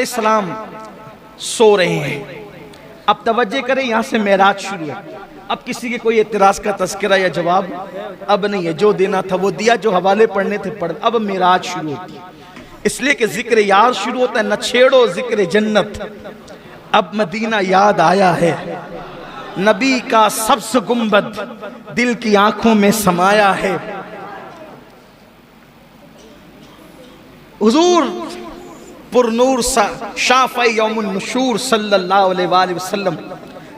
علیہ السلام سو رہے ہیں. اب توجہ کریں، یہاں سے معراج شروع ہے. اب کسی کے کوئی اعتراض کا تذکرہ یا جواب اب نہیں ہے. جو دینا تھا وہ دیا، جو حوالے پڑھنے تھے پڑھ. اب معراج شروع ہوتی ہے، اس لیے کہ ذکر یار شروع ہوتا ہے. نہ چھیڑو ذکر جنت، اب مدینہ یاد آیا ہے. نبی کا سبز گنبد دل کی آنکھوں میں سمایا ہے. حضور پر نور شافع یوم النشور صلی اللہ علیہ وآلہ وسلم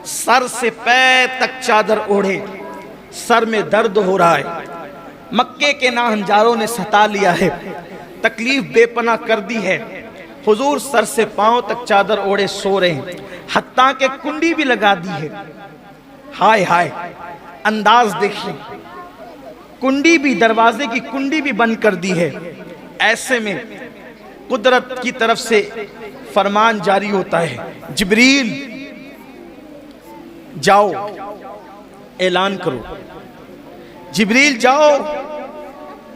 سر سے پیر تک چادر اوڑھے. سر میں درد ہو رہا ہے. مکے کے ناہنجاروں نے ستا لیا ہے، تکلیف بے پناہ کر دی ہے. حضور سر سے پاؤں تک چادر اوڑھے سو رہے ہیں، حتیٰ کہ کنڈی بھی لگا دی ہے. ہائے ہائے، انداز دیکھیں، کنڈی بھی، دروازے کی کنڈی بھی بند کر دی ہے. ایسے میں قدرت کی طرف سے فرمان جاری ہوتا ہے، جبریل جاؤ اعلان کرو. جبریل جاؤ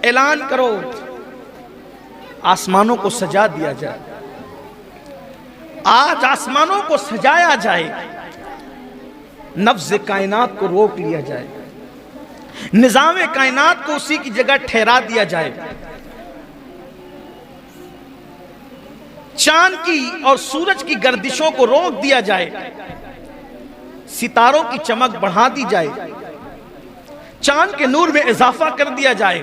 اعلان کرو، آسمانوں کو سجا دیا جائے. آج آسمانوں کو سجایا جائے، نبض کائنات کو روک لیا جائے، نظام کائنات کو اسی کی جگہ ٹھہرا دیا جائے. چاند کی اور سورج کی گردشوں کو روک دیا جائے، ستاروں کی چمک بڑھا دی جائے، چاند کے نور میں اضافہ کر دیا جائے،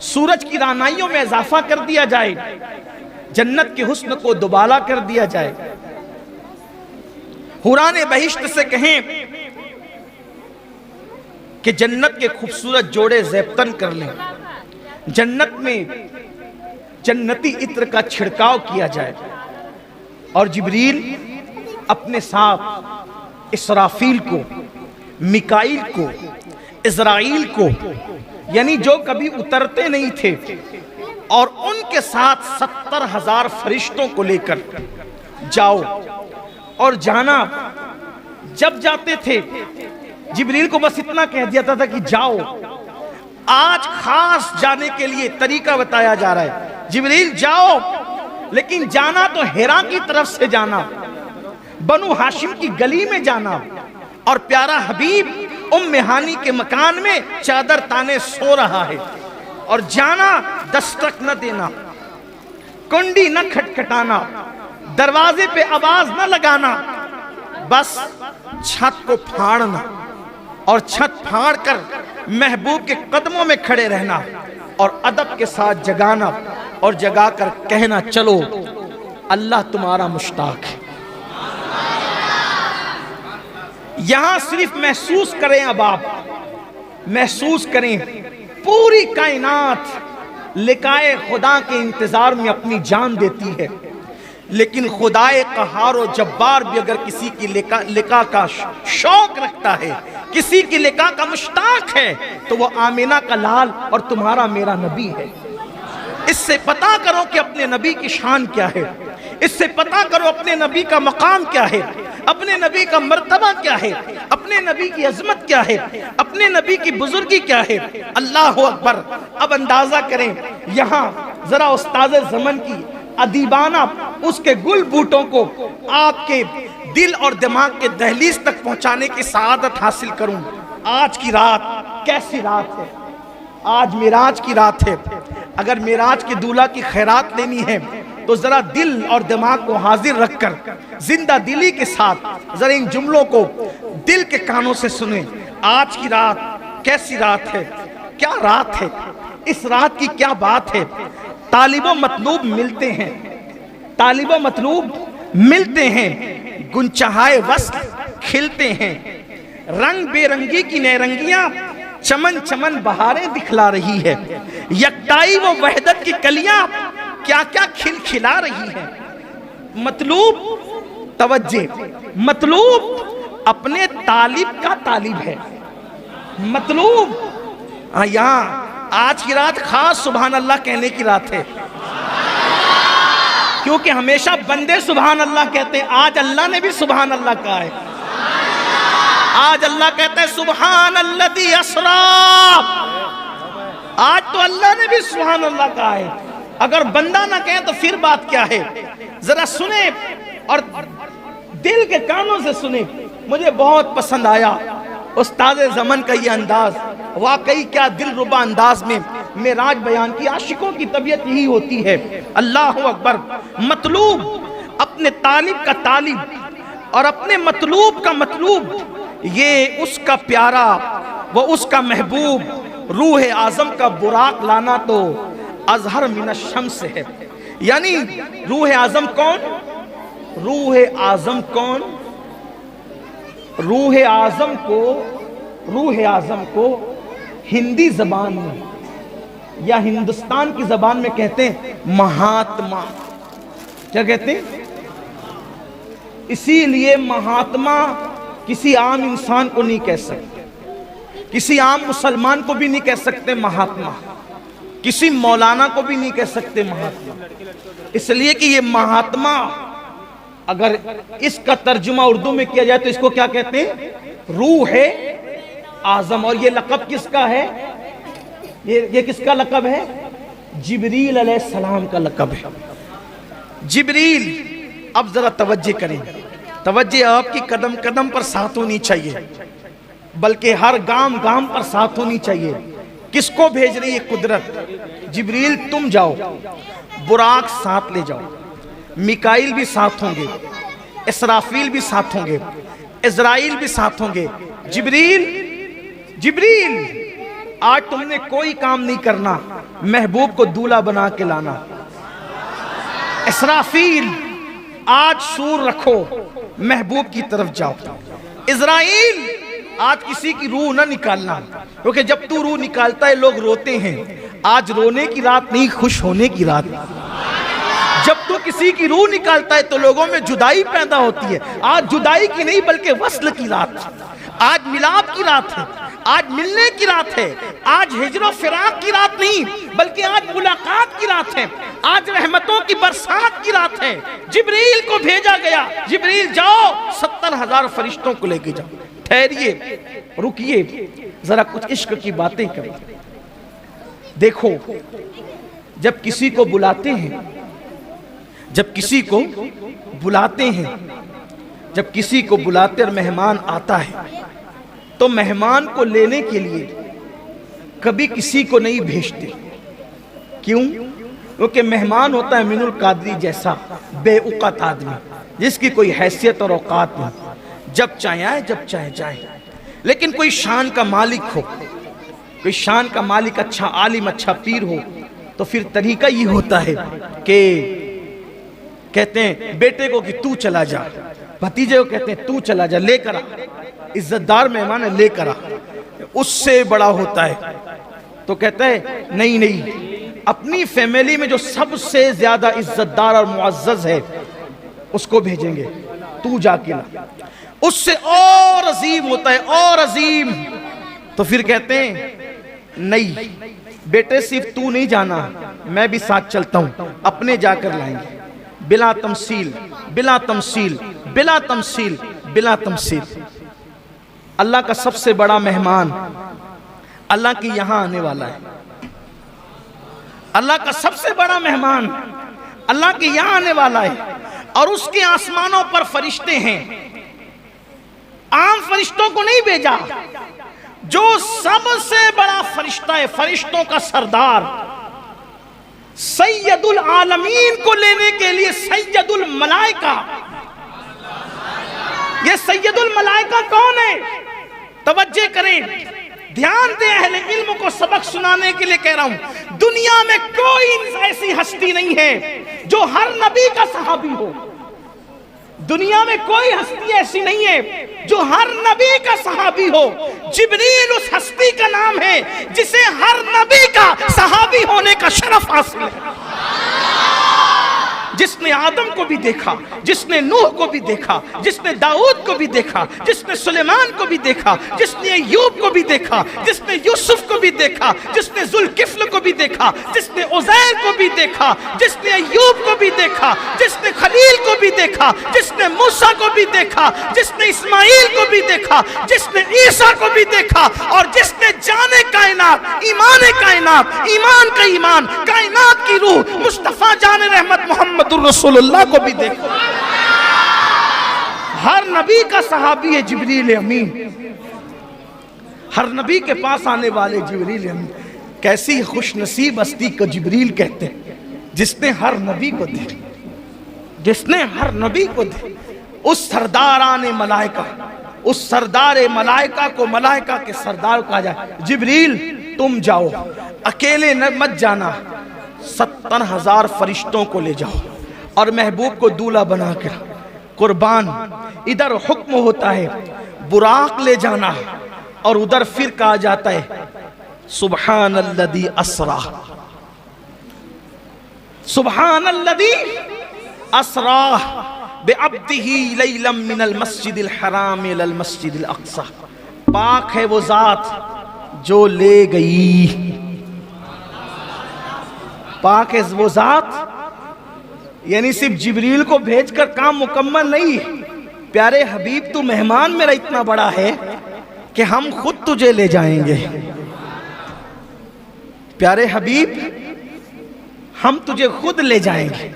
سورج کی رانائیوں میں اضافہ کر دیا جائے، جنت کے حسن کو دوبالا کر دیا جائے. حوران بہشت سے کہیں کہ جنت کے خوبصورت جوڑے زیبتن کر لیں، جنت میں جنتی عطر کا چھڑکاؤ کیا جائے. اور جبریل اپنے ساتھ اسرافیل کو، میکائیل کو، اسرائیل کو، یعنی جو کبھی اترتے نہیں تھے، اور ان کے ساتھ 70,000 فرشتوں کو لے کر جاؤ. اور جانا، جب جاتے تھے جبریل کو بس اتنا کہہ دیا تھا کہ جاؤ. آج خاص جانے کے لیے طریقہ بتایا جا رہا ہے، جبریل جاؤ، لیکن جانا تو ہیرا کی طرف سے جانا، بنو ہاشم کی گلی میں جانا، اور پیارا حبیب ام ہانی کے مکان میں چادر تانے سو رہا ہے. اور جانا، دستک نہ دینا، کنڈی نہ کھٹکھٹانا، دروازے پہ آواز نہ لگانا، بس چھت کو پھاڑنا، اور چھت پھاڑ کر محبوب کے قدموں میں کھڑے رہنا، اور ادب کے ساتھ جگانا، اور جگا کر کہنا، چلو اللہ تمہارا مشتاق ہے. یہاں صرف محسوس کریں، اب آپ محسوس کریں، پوری کائنات لقائے خدا کے انتظار میں اپنی جان دیتی ہے، لیکن خدائے قہار و جبار بھی اگر کسی کی لقاء کا شوق رکھتا ہے، کسی کی لقاء کا مشتاق ہے، تو وہ آمینہ کا لال اور تمہارا میرا نبی ہے. اس سے پتا کرو کہ اپنے نبی کی شان کیا ہے، اس سے پتا کرو اپنے نبی کا مقام کیا ہے، اپنے نبی کا مرتبہ کیا ہے، اپنے نبی کی عظمت کیا ہے، اپنے نبی کی بزرگی کیا ہے. اللہ اکبر. اب اندازہ کریں، یہاں ذرا استاذ زمن کی ادیبانہ اس کے گل بوٹوں کو آپ کے دل اور دماغ کے دہلیز تک پہنچانے کی سعادت حاصل کروں. آج کی رات کیسی رات ہے؟ آج معراج کی رات ہے. اگر معراج کے دولہا کی خیرات لینی ہے تو ذرا دل اور دماغ کو حاضر رکھ کر زندہ دلی کے ساتھ ذرا ان جملوں کو دل کے کانوں سے سنیں. آج کی رات کیسی رات ہے؟ کیا رات ہے؟ اس رات کی کیا بات ہے؟ طالب و مطلوب ملتے ہیں، طالب و مطلوب ملتے ہیں، گنچہائے وصل کھلتے ہیں، رنگ بے رنگی کی نیرنگیاں چمن چمن بہاریں دکھلا رہی ہے، یکتائی و وحدت کی کلیاں کیا کیا کھل کھلا رہی ہے. مطلوب، توجہ، مطلوب اپنے طالب کا طالب ہے. مطلوب یہاں آج کی رات خاص سبحان اللہ کہنے کی رات ہے، کیونکہ ہمیشہ بندے سبحان اللہ کہتے ہیں، آج اللہ نے بھی سبحان اللہ کہا ہے. آج اللہ کہتا ہے سبحان الذی اسریٰ. آج تو اللہ نے بھی سبحان اللہ کہا ہے. اگر بندہ نہ کہے تو پھر بات کیا ہے؟ ذرا سنیں اور دل کے کانوں سے سنیں. مجھے بہت پسند آیا استاد زمن کا یہ انداز. واقعی کیا دل ربا انداز میں معراج بیان کی. عاشقوں کی طبیعت یہی ہوتی ہے. اللہ اکبر. مطلوب اپنے طالب کا طالب اور اپنے مطلوب کا مطلوب، یہ اس کا پیارا، وہ اس کا محبوب. روح اعظم کا براق لانا تو ازہر من الشمس ہے. یعنی روح اعظم کون؟ روح اعظم کون؟ روح اعظم کو ہندی زبان میں یا ہندوستان کی زبان میں کہتے ہیں مہاتما. کیا کہتے ہیں؟ اسی لیے مہاتما کسی عام انسان کو نہیں کہہ سکتے، کسی عام مسلمان کو بھی نہیں کہہ سکتے مہاتما، کسی مولانا کو بھی نہیں کہہ سکتے مہاتما. اس لیے کہ یہ مہاتما اگر اس کا ترجمہ اردو میں کیا جائے تو اس کو کیا کہتے ہیں؟ روح اعظم. اور یہ لقب کس کا ہے؟ یہ کس کا لقب ہے؟ جبریل علیہ السلام کا لقب ہے. جبریل. اب ذرا توجہ کریں. توجہ آپ کی قدم قدم پر ساتھ ہونی چاہیے، بلکہ ہر گام گام پر ساتھ ہونی چاہیے. کس کو بھیج رہی ہے قدرت؟ جبریل تم جاؤ، براق ساتھ لے جاؤ، میکائیل بھی ساتھ ہوں گے، اسرافیل بھی ساتھ ہوں گے، عزرائیل بھی ساتھ ہوں گے. جبریل آج تم نے کوئی کام نہیں کرنا، محبوب کو دولہا بنا کے لانا. اسرافیل آج سور رکھو، محبوب کی طرف جاؤ. عزرائیل آج کسی کی روح نہ نکالنا، کیونکہ جب تو روح نکالتا ہے لوگ روتے ہیں. آج رونے کی رات نہیں، خوش ہونے کی رات. جب تو کسی کی روح نکالتا ہے تو لوگوں میں جدائی پیدا ہوتی ہے. آج جدائی کی نہیں بلکہ وصل کی رات. آج ملاپ کی رات ہے، آج ملنے کی رات ہے. آج ہجر و فراق کی رات نہیں بلکہ آج ملاقات کی رات ہے. آج رحمتوں کی برسات کی رات ہے. جبریل کو بھیجا گیا، جبریل جاؤ 70,000 فرشتوں کو لے کے جاؤ. ٹھہریے، رکیے، ذرا کچھ عشق کی باتیں کریں. دیکھو جب کسی کو بلاتے ہیں، جب کسی کو بلاتے اور مہمان آتا ہے تو مہمان کو لینے کے لیے کبھی کسی کو نہیں بھیجتے. کیوں؟ کیونکہ مہمان ہوتا ہے من القادری جیسا بے اوقات آدمی، جس کی کوئی حیثیت اور اوقات نہیں، جب چاہے آئے جب چاہے جائے. لیکن کوئی شان کا مالک ہو، کوئی شان کا مالک، اچھا عالم، اچھا پیر ہو، تو پھر طریقہ یہ ہوتا ہے کہ کہتے ہیں بیٹے کو کہ تو چلا جا، بھتیجے کو کہتے ہیں تو چلا جا، لے کر آ. عزت دار مہمان ہے، لے کر آ. اس سے بڑا ہوتا ہے تو کہتا ہے نہیں، اپنی فیملی میں جو سب سے زیادہ عزت دار اور معزز ہے اس کو بھیجیں گے، تو جا کے لا. اس سے اور عظیم ہوتا ہے، اور عظیم. تو پھر کہتے ہیں نہیں بیٹے، صرف تو نہیں جانا، میں بھی ساتھ چلتا ہوں، اپنے جا کر لائیں گے. بلا تمثیل، بلا تمثیل، بلا تمثیل، بلا تمثیل. اللہ کا سب سے بڑا مہمان اللہ کی یہاں آنے والا ہے. اللہ کا سب سے بڑا مہمان اللہ کے یہاں آنے والا ہے. اور اس کے آسمانوں پر فرشتے ہیں. عام فرشتوں کو نہیں بھیجا، جو سب سے بڑا فرشتہ ہے، فرشتوں کا سردار سید العالمین کو لینے کے لیے سید الملائکہ. یہ سید الملائکہ کون ہے؟ توجہ کریں، دھیان دیں، اہل علم کو سبق سنانے کے لیے کہہ رہا ہوں. دنیا میں کوئی ایسی ہستی نہیں ہے جو ہر نبی کا صحابی ہو. دنیا میں کوئی ہستی ایسی نہیں ہے جو ہر نبی کا صحابی ہو. جبریل اس ہستی کا نام ہے جسے ہر نبی کا صحابی ہونے کا شرف حاصل ہے. جس نے آدم کو بھی دیکھا، جس نے نوح کو بھی دیکھا، جس نے داؤد کو بھی دیکھا، جس نے سلیمان کو بھی دیکھا، جس نے ایوب کو بھی دیکھا، جس نے یوسف کو بھی دیکھا، جس نے ذوالکفل کو بھی دیکھا، جس نے عزیر کو بھی دیکھا، جس نے ایوب کو بھی دیکھا، جس نے خلیل کو بھی دیکھا، جس نے موسیٰ کو بھی دیکھا، جس نے اسماعیل کو بھی دیکھا، جس نے عیسیٰ کو بھی دیکھا، اور جس نے جانے کائنات، ایمان کائنات، ایمان کا ایمان، کائنات کی روح مصطفیٰ جان رحمت محمد الرسول اللہ کو بھی دیکھا۔ ہر نبی کا صحابی ہے جبریل امین، ہر نبی کے پاس آنے والے جبریل امین۔ کیسی خوش نصیب ہستی کو جبریل کہتے ہیں جس نے ہر نبی کو دیکھا، جس نے ہر نبی کو دیکھا۔ اس سرداران ملائکہ، اس سردار ملائکہ کو ملائکہ کے سردار کہا جائے، جبریل تم جاؤ، اکیلے مت جانا، 70,000 فرشتوں کو لے جاؤ اور محبوب کو دولہا بنا کر قربان۔ ادھر حکم ہوتا ہے براق لے جانا، اور ادھر پھر کہا جاتا ہے سبحان الذی اسرا، سبحان الذی اسرا بعبدہ لیلا من المسجد الحرام الی المسجد الاقصی۔ پاک ہے وہ ذات جو لے گئی، پاک ہے وہ ذات، یعنی صرف جبریل کو بھیج کر کام مکمل نہیں، پیارے حبیب تو مہمان میرا اتنا بڑا ہے کہ ہم خود تجھے لے جائیں گے۔ پیارے حبیب ہم تجھے خود لے جائیں گے۔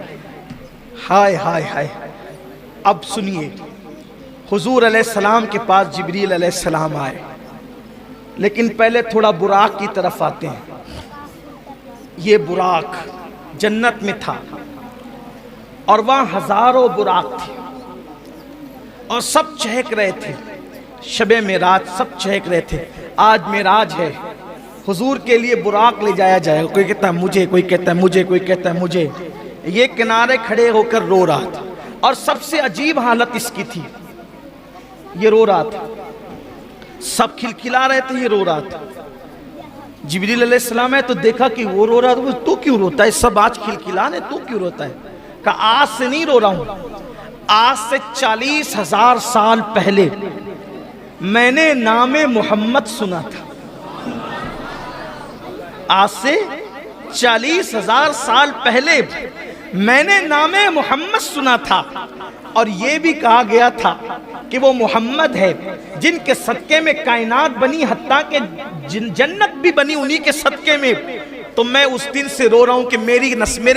ہائے ہائے ہائے۔ اب سنیے، حضور علیہ السلام کے پاس جبریل علیہ السلام آئے، لیکن پہلے تھوڑا براق کی طرف آتے ہیں۔ یہ براق جنت میں تھا اور وہاں ہزاروں براق تھے اور سب چہک رہے تھے۔ شب معراج سب چہک رہے تھے۔ آج معراج ہے، حضور کے لیے براق لے جایا جائے، کوئی کہتا ہے مجھے، کوئی کہتا ہے مجھے، کوئی کہتا ہے مجھے۔ یہ کنارے کھڑے ہو کر رو رہا تھا، اور سب سے عجیب حالت اس کی تھی، یہ رو رہا تھا، سب کھلکھلا رہے تھے، یہ رو رہا تھا۔ جبریل علیہ السلام ہے تو دیکھا کہ وہ رو رہا تھا، تو کیوں روتا ہے؟ سب آج کھلکھلانے، تو کیوں روتا ہے؟ کہا آج سے نہیں رو رہا ہوں، آج سے 40,000 سال پہلے میں نے نام محمد سنا تھا۔ آج سے 40,000 سال پہلے میں نے نام محمد سنا تھا، اور یہ بھی کہا گیا تھا کہ وہ محمد ہے جن کے صدقے میں کائنات بنی، حتیٰ کہ جنت بھی بنی انہی کے صدقے میں۔ تو میں اس دن سے رو رہا ہوں کہ میرے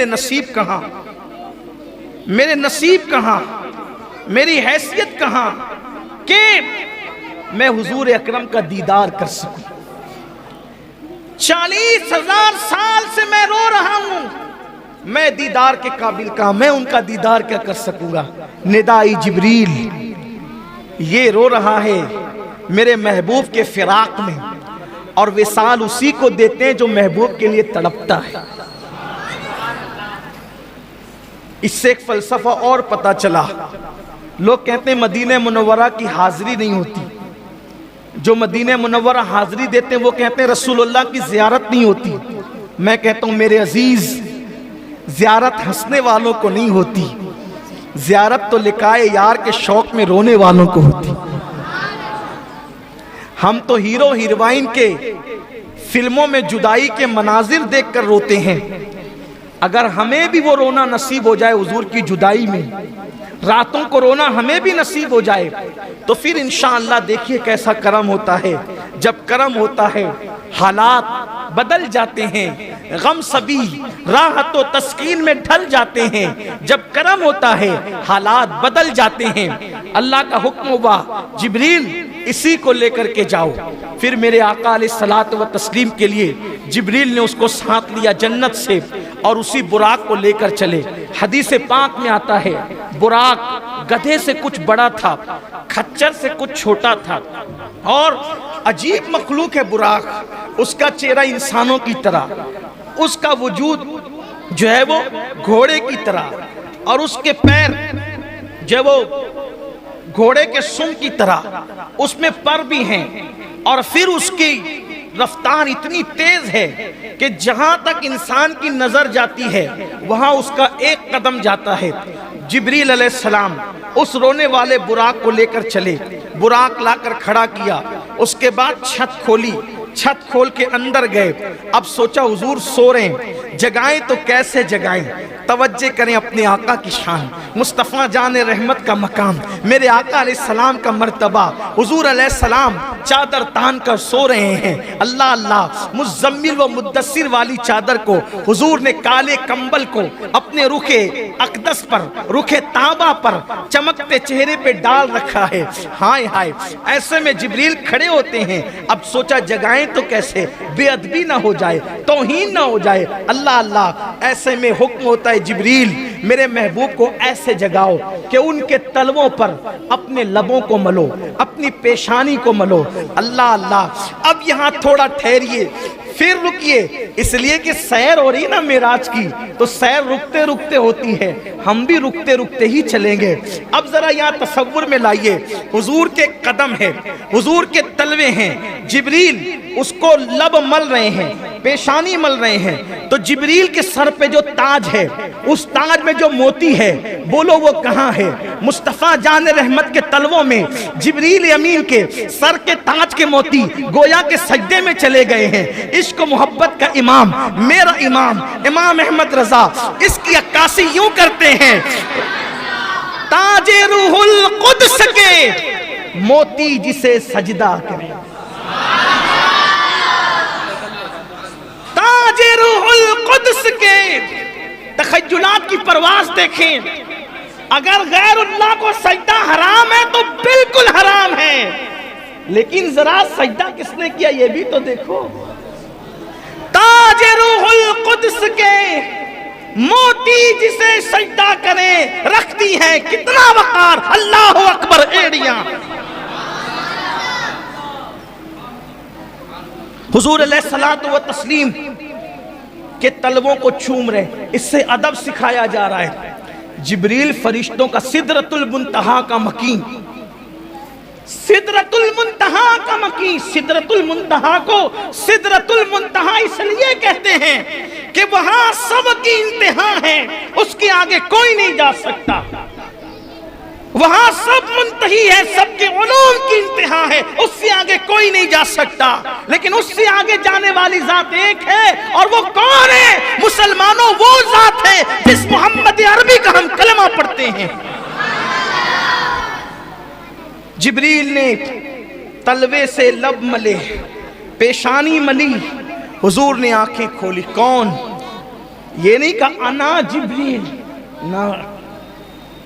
نصیب کہاں، میرے نصیب کہاں، میری حیثیت کہاں کہ میں حضور اکرم کا دیدار کر سکوں۔ 40,000 سال سے میں رو رہا ہوں، میں دیدار کے قابل کہاں، میں ان کا دیدار کیا کر سکوں گا؟ ندائی جبریل، یہ رو رہا ہے میرے محبوب کے فراق میں، اور وصال اسی کو دیتے ہیں جو محبوب کے لیے تڑپتا ہے۔ اس سے ایک فلسفہ اور پتا چلا، لوگ کہتے ہیں مدینہ منورہ کی حاضری نہیں ہوتی، جو مدینہ منورہ حاضری دیتے ہیں وہ کہتے ہیں رسول اللہ کی زیارت نہیں ہوتی۔ میں کہتا ہوں میرے عزیز، زیارت ہنسنے والوں کو نہیں ہوتی، زیارت تو لقائے یار کے شوق میں رونے والوں کو ہوتی۔ ہم تو ہیرو ہیروائن کے فلموں میں جدائی کے مناظر دیکھ کر روتے ہیں، اگر ہمیں بھی وہ رونا نصیب ہو جائے حضور کی جدائی میں، راتوں کو رونا ہمیں بھی نصیب ہو جائے، تو پھر انشاءاللہ دیکھیے کیسا کرم ہوتا ہے۔ جب کرم ہوتا ہے حالات بدل جاتے ہیں، غم سبھی راحت و تسکین میں ڈھل جاتے ہیں۔ جب کرم ہوتا ہے حالات بدل جاتے ہیں۔ اللہ کا حکم ہوا جبریل اسی کو لے کر کے جاؤ۔ پھر میرے آقا علیہ الصلوۃ والتسلیم کے لیے جبریل نے اس کو ساتھ لیا جنت سے، اور اسی براق کو لے کر چلے۔ حدیث پاک میں آتا ہے براق گدھے سے کچھ بڑا تھا، کھچر سے کچھ چھوٹا تھا، اور عجیب مخلوق ہے براق۔ اس کا چہرہ انسانوں کی طرح، اس کا وجود جو ہے وہ گھوڑے کی طرح، اور اس کے پیر جو ہے وہ گھوڑے کے سم کی طرح، اس میں پر بھی ہیں، اور پھر اس کی رفتار اتنی تیز ہے کہ جہاں تک انسان کی نظر جاتی ہے وہاں اس کا ایک قدم جاتا ہے۔ جبریل علیہ السلام اس رونے والے براق کو لے کر چلے، براق لا کر کھڑا کیا، اس کے بعد چھت کھولی، چھت کھول کے اندر گئے۔ اب سوچا حضور سو رہے ہیں، جگائیں تو کیسے جگائیں؟ توجہ کریں اپنے آقا کی شان، مصطفیٰ جان رحمت کا مقام، میرے آقا علیہ السلام کا مرتبہ۔ حضور علیہ السلام چادر تان کر سو رہے ہیں، اللہ اللہ، مزمل و مدثر والی چادر کو حضور نے کالے کمبل کو اپنے رخ اقدس پر، رخ تابہ پر، چمکتے چہرے پہ ڈال رکھا ہے۔ ہائے ہائے، ایسے میں جبریل کھڑے ہوتے ہیں۔ اب سوچا جگائیں تو کیسے، بے ادبی نہ ہو جائے، توہین نہ ہو جائے، اللہ اللہ۔ ایسے میں حکم ہوتا ہے جبریل میرے محبوب کو ایسے جگاؤ کہ ان کے تلووں پر اپنے لبوں کو ملو، اپنی پیشانی کو ملو، اللہ اللہ۔ اب یہاں تھوڑا ٹھہریے، پھر رکیے، اس لیے کہ سیر ہو رہی نا معراج کی، تو سیر رکتے رکتے ہوتی ہے، ہم بھی رکتے رکتے ہی چلیں گے۔ اب ذرا یہاں تصور میں لائیے، حضور کے قدم ہے، حضور کے تلوے ہیں، جبریل اس کو لب مل رہے ہیں، پیشانی مل رہے ہیں، تو جبریل کے سر پہ جو تاج ہے، اس تاج میں جو موتی ہے، بولو وہ کہاں ہے؟ مصطفیٰ جان رحمت کے تلووں میں جبریل امین کے سر کے تاج کے موتی گویا کے سجدے میں چلے گئے ہیں۔ عشق و محبت کا امام، میرا امام امام احمد رضا، اس کی عکاسی یوں کرتے ہیں، تاج روح القدس کے موتی جسے سجدہ کرے، تاج روح القدس کے۔ تخیلات کی پرواز دیکھیں، اگر غیر اللہ کو سجدہ حرام ہے تو بالکل حرام ہے، لیکن ذرا سجدہ کس نے کیا یہ بھی تو دیکھو۔ تاج روح القدس کے موتی جسے سجدہ کرے، رکھتی ہے کتنا وقار، اللہ اکبر ایڑیاں۔ حضور علیہ الصلوۃ والتسلیم کے تلووں کو چوم رہے، اس سے ادب سکھایا جا رہا ہے۔ جبریل فرشتوں کا سدرۃ المنتہا کا مکین، سدرۃ المنتہا کا مکین، سدرۃ المنتہا کو سدرۃ المنتہا اس لیے کہتے ہیں کہ وہاں سب کی انتہا ہے، اس کے آگے کوئی نہیں جا سکتا، وہاں سب منتہی ہے، سب کے علوم کی انتہا ہے، اس سے آگے کوئی نہیں جا سکتا، لیکن اس سے آگے جانے والی ذات ایک ہے، اور وہ کون ہے؟ مسلمانوں وہ ذات ہے جس محمد عربی کا ہم کلمہ پڑھتے ہیں۔ جبریل نے تلوے سے لب ملے، پیشانی ملی، حضور نے آنکھیں کھولی، کون؟ یہ نہیں کہا انا جبریل، نہ،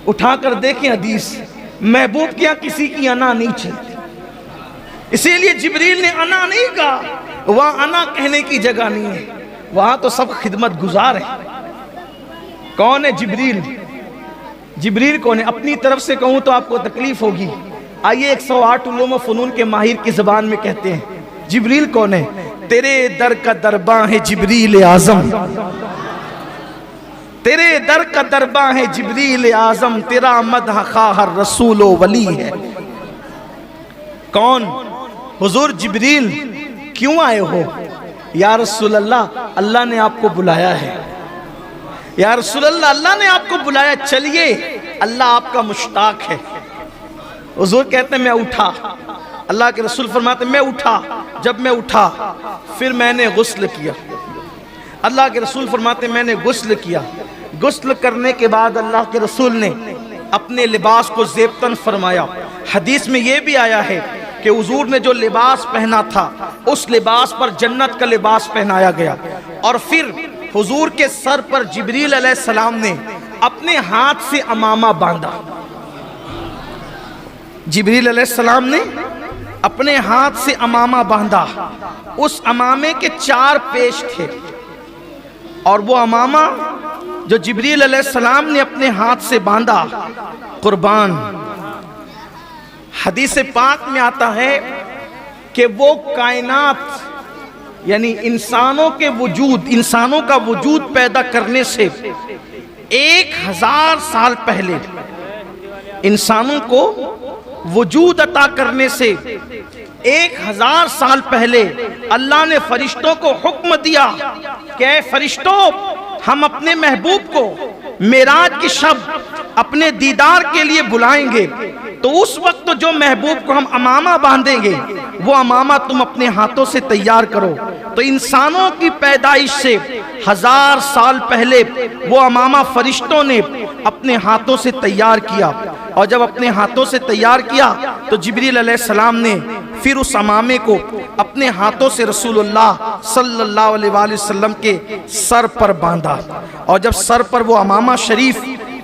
اٹھا کر دیکھیں حدیث، محبوب کیا کسی کی انا نہیں چلتی، اسی لیے جبریل نے انا نہیں کہا، وہاں انا کہنے کی جگہ نہیں ہے، وہاں تو سب خدمت گزار ہیں۔ کون ہے جبریل؟ جبریل کون ہے؟ اپنی طرف سے کہوں تو آپ کو تکلیف ہوگی، آئیے 108 علوم و فنون کے ماہر کی زبان میں کہتے ہیں جبریل کون ہے؟ تیرے در کا درباں ہے جبریل اعظم، تیرے در کا درباں ہے جبریل اعظم، تیرا مدح خواہ رسول و ولی ہے۔ کون؟ حضور جبریل، کیوں آئے ہو؟ یا رسول اللہ، اللہ نے آپ کو بلایا ہے، یا رسول اللہ، اللہ نے آپ کو بلایا، چلیے، اللہ آپ کا مشتاق ہے۔ حضور کہتے ہیں میں اٹھا، اللہ کے رسول فرماتے ہیں میں اٹھا، جب میں اٹھا پھر میں نے غسل کیا، اللہ کے رسول فرماتے ہیں میں نے غسل کیا، غسل کرنے کے بعد اللہ کے رسول نے اپنے لباس کو زیبتن فرمایا۔ حدیث میں یہ بھی آیا ہے کہ حضور نے جو لباس پہنا تھا اس لباس پر جنت کا لباس پہنایا گیا، اور پھر حضور کے سر پر جبریل علیہ السلام نے اپنے ہاتھ سے امامہ باندھا، جبریل علیہ السلام نے اپنے ہاتھ سے امامہ باندھا، اس امامے کے 4 پیش تھے، اور وہ امامہ جو جبریل علیہ السلام نے اپنے ہاتھ سے باندھا، قربان، حدیث پاک میں آتا ہے کہ وہ کائنات یعنی انسانوں کے وجود، انسانوں کا وجود پیدا کرنے سے 1000 سال پہلے، انسانوں کو وجود عطا کرنے سے 1000 سال پہلے اللہ نے فرشتوں کو حکم دیا کہ اے فرشتوں، ہم اپنے محبوب کو معراج کی شب اپنے دیدار کے لیے بلائیں گے، تو اس وقت جو محبوب کو ہم امامہ باندھیں گے وہ امامہ تم اپنے ہاتھوں سے تیار کرو۔ تو انسانوں کی پیدائش سے 1000 سال پہلے وہ امامہ فرشتوں نے اپنے ہاتھوں سے تیار کیا، اور جب اپنے ہاتھوں سے تیار کیا تو جبریل علیہ السلام نے پھر اس امامے کو اپنے ہاتھوں سے رسول اللہ صلی اللہ علیہ وآلہ وسلم کے سر پر باندھا، اور جب سر پر وہ امامہ شریف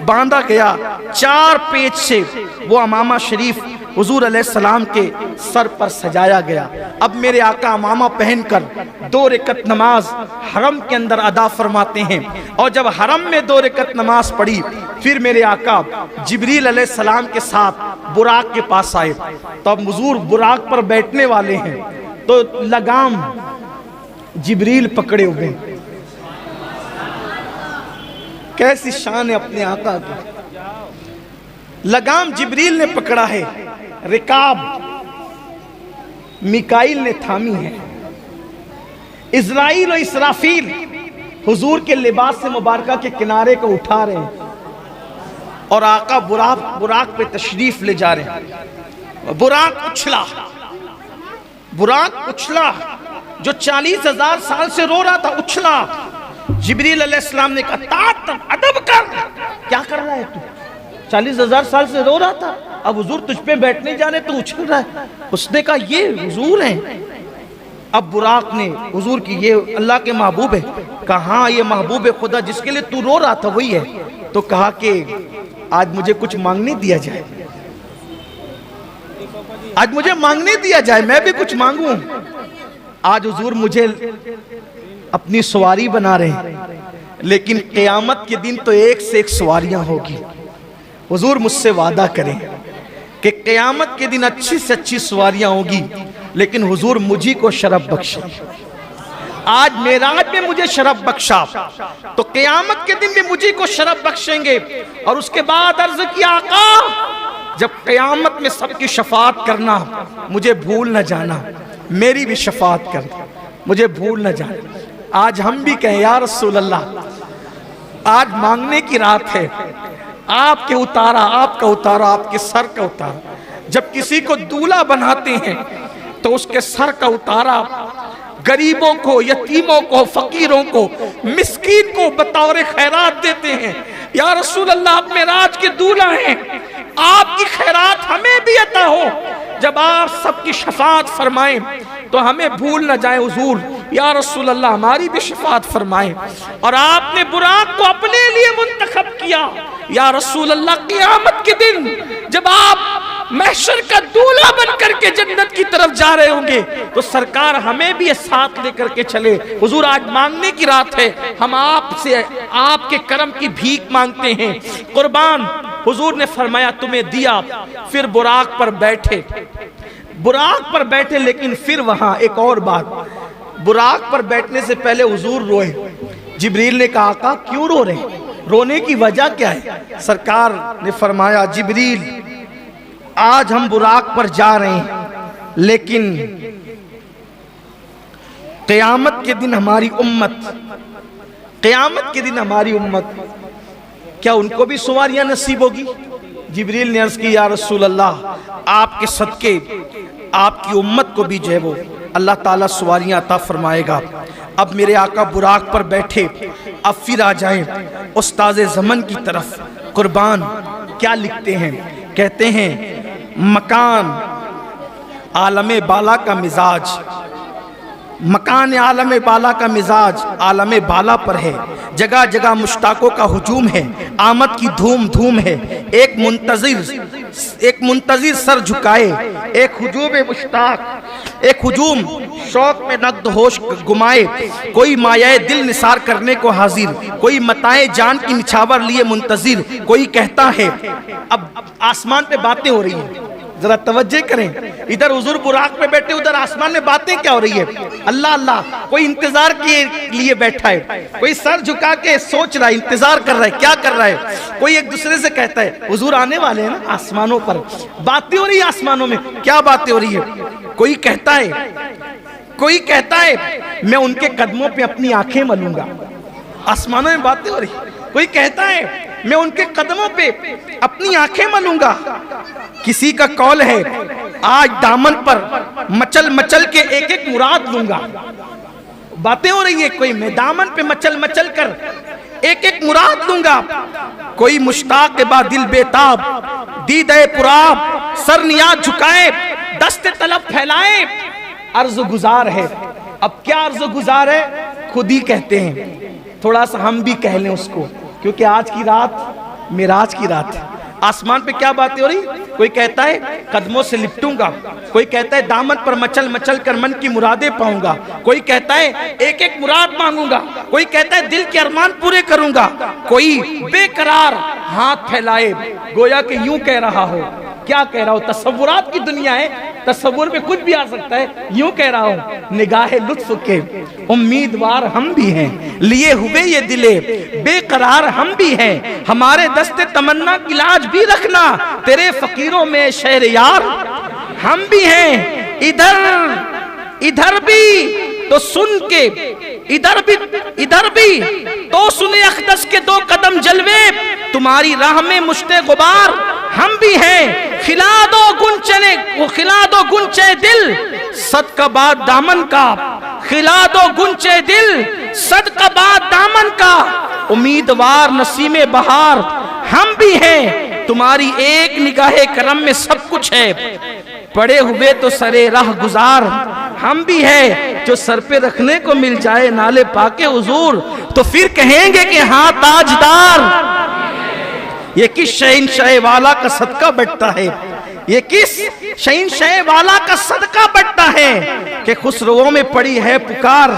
باندھا گیا، 4 پیچ سے وہ امامہ شریف حضور علیہ السلام کے سر پر سجایا گیا۔ اب میرے آقا امامہ پہن کر 2 رکعت نماز حرم کے اندر ادا فرماتے ہیں، اور جب حرم میں 2 رکعت نماز پڑھی پھر میرے آقا جبریل علیہ السلام کے ساتھ براق کے پاس آئے۔ تو اب حضور براق پر بیٹھنے والے ہیں تو لگام جبریل پکڑے ہوئے، کیسی شان ہے اپنے آقا کی، لگام جبریل نے پکڑا ہے، رکاب میکائیل نے تھامی ہے، اسرائیل و اسرافیل حضور کے لباس سے مبارکہ کے کنارے کو اٹھا رہے ہیں، اور آقا براق پہ تشریف لے جا رہے ہیں۔ براق اچھلا جو 40,000 سال سے رو رہا تھا، اچھلا۔ جبریل علیہ السلام نے کہا ادب کر، کیا کر رہا ہے تو؟ 40,000 سال سے رو رہا تھا، اب حضور تجھ پہ بیٹھنے جانے تو اچھل رہا ہے۔ اس نے کہا یہ حضور ہیں۔ اب براق نے حضور کی یہ اللہ کے محبوب ہے، کہا ہاں یہ محبوب خدا جس کے لیے تو رو رہا تھا وہی ہے۔ تو کہا کہ آج مجھے کچھ مانگنے دیا جائے، آج مجھے مانگنے دیا جائے، میں بھی کچھ مانگوں۔ آج حضور مجھے اپنی سواری بنا رہے ہیں، لیکن قیامت کے دن تو ایک سے ایک سواریاں ہوگی۔ حضور مجھ سے وعدہ کریں کہ قیامت کے دن اچھی سے اچھی سواریاں ہوگی، لیکن حضور مجھے کو شرف بخشے۔ آج معراج میں مجھے شرف بخشا تو قیامت کے دن بھی مجھے کو شرف بخشیں گے۔ اور اس کے بعد عرض کیا آقا جب قیامت میں سب کی شفاعت کرنا مجھے بھول نہ جانا، میری بھی شفاعت کر، مجھے بھول نہ جانا۔ آج ہم بھی کہیں یا رسول اللہ، آج مانگنے کی رات ہے، آپ کے اتارا، آپ کا اتارا، آپ کے سر کا اتارا۔ جب کسی کو دولہا بناتے ہیں تو اس کے سر کا اتارا غریبوں کو، یتیموں کو، فقیروں کو، مسکین کو بطور خیرات دیتے ہیں۔ یا رسول اللہ آپ معراج کے دولہا ہیں، آپ کی خیرات ہمیں بھی عطا ہو۔ جب آپ سب کی شفاعت فرمائیں تو ہمیں بھول نہ جائیں حضور، یا رسول اللہ ہماری بھی شفاعت فرمائیں۔ اور آپ نے براق کو اپنے لیے منتخب کیا۔ یا رسول اللہ قیامت کے دن جب آپ محشر کا دولہا بن کر کے جنت کی طرف جا رہے ہوں گے تو سرکار ہمیں بھی ساتھ لے کر کے چلے۔ حضور آج مانگنے کی رات ہے، ہم آپ سے آپ کے کرم کی بھیک مانگتے ہیں۔ قربان حضور نے فرمایا تمہیں دیا، پھر براق پر بیٹھے، براق پر بیٹھے، لیکن پھر وہاں ایک اور بات، براق پر بیٹھنے سے پہلے حضور روئے۔ جبریل نے کہا آقا کیوں رو رہے ہیں؟ رونے کی وجہ کیا ہے؟ سرکار نے فرمایا جبریل آج ہم براق پر جا رہے ہیں، لیکن قیامت کے دن ہماری امت، قیامت کے دن ہماری امت کیا ان کو بھی سواریاں نصیب ہوگی؟ جبریل نے عرض کی یا رسول اللہ آپ کے صدقے آپ کی امت کو بھی جو ہے وہ اللہ تعالیٰ سواریاں عطا فرمائے گا۔ اب میرے آقا براق پر بیٹھے، اب پھر آ جائیں استاذ زمن کی طرف۔ قربان کیا لکھتے ہیں؟ کہتے ہیں مکان عالم بالا کا مزاج، مکان عالم بالا کا مزاج عالم بالا پر ہے، جگہ جگہ مشتاقوں کا ہجوم ہے، آمد کی دھوم دھوم ہے، ایک منتظر سر جھکائے، ایک ہجوم مشتاق، ایک ہجوم شوق میں نقد ہوش گمائے، کوئی مایہ دل نثار کرنے کو حاضر، کوئی متائے جان کی نچھاور لیے منتظر، کوئی کہتا ہے۔ اب آسمان پہ باتیں ہو رہی ہیں، ذرا توجہ کریں، ادھر حضور براق پہ بیٹھے، ادھر آسمان میں باتیں کیا ہو رہی ہے؟ اللہ اللہ، کوئی انتظار کے لیے بیٹھا ہے، کوئی سر جھکا کے سوچ رہا ہے، انتظار کر رہا ہے، کیا کر رہا ہے؟ کوئی ایک دوسرے سے کہتا ہے حضور آنے والے ہیں نا، آسمانوں پر باتیں ہو رہی ہیں۔ آسمانوں میں کیا باتیں ہو رہی ہے؟ کوئی کہتا ہے میں ان کے قدموں پہ اپنی آنکھیں ملوں گا. آسمانوں میں باتیں ہو رہی. کوئی کہتا ہے میں ان کے قدموں پہ اپنی آنکھیں ملوں گا. کسی کا قول ہے آج دامن پر مچل مچل کے ایک ایک مراد لوں گا. باتیں ہو رہی ہے. کوئی میں دامن پہ مچل مچل کر ایک ایک مراد لوں گا. کوئی مشتاق کے بعد دل بیتاب دیدے پراب سر نیاز جھکائے دست طلب پھیلائے عرض گزار ہے. اب کیا عرض گزار ہے خود ہی کہتے ہیں. تھوڑا سا ہم بھی کہہ لیں اس کو, کیونکہ آج کی رات معراج کی رات ہے. آسمان پہ کیا باتیں ہو رہی. کوئی کہتا ہے قدموں سے لپٹوں گا. کوئی کہتا ہے دامن پر مچل مچل کر من کی مرادیں پاؤں گا. کوئی کہتا ہے ایک ایک مراد مانگوں گا. کوئی کہتا ہے دل کے ارمان پورے کروں گا. کوئی بے قرار ہاتھ پھیلائے گویا کہ یوں کہہ رہا ہو. کیا کہہ رہا ہو؟ تصورات کی دنیا ہے, تصور میں کچھ بھی آ سکتا ہے. یوں کہہ رہا ہوں نگاہ لطف کے امیدوار ہم بھی ہیں, لیے ہوئے یہ دلے بے قرار ہم بھی ہیں. ہمارے دست تمنا کی لاج بھی رکھنا, تیرے فقیروں میں شہر یار ہم بھی ہیں. ادھر بھی تو سن کے ادھر بھی تو سنے اقدس کے 2 قدم جلوے, تمہاری راہ میں مشت غبار ہم بھی ہیں. کھلا دو گنچے دل صدقہ باد دامن کا. کھلا دو گنچے دل صدقہ باد دامن کا. امیدوار نسیم بہار ہم بھی ہیں. تمہاری ایک نگاہ کرم میں سب کچھ ہے. پڑے ہوئے تو سرے راہ گزار ہم بھی ہیں. جو سر پہ رکھنے کو مل جائے نالے پاکے حضور تو پھر کہیں گے کہ ہاں تاجدار. یہ کس شہنشاہ والا کا صدقہ بٹتا ہے, یہ کس شہنشاہ والا کا صدقہ بٹتا ہے کہ خسرووں میں پڑی ہے پکار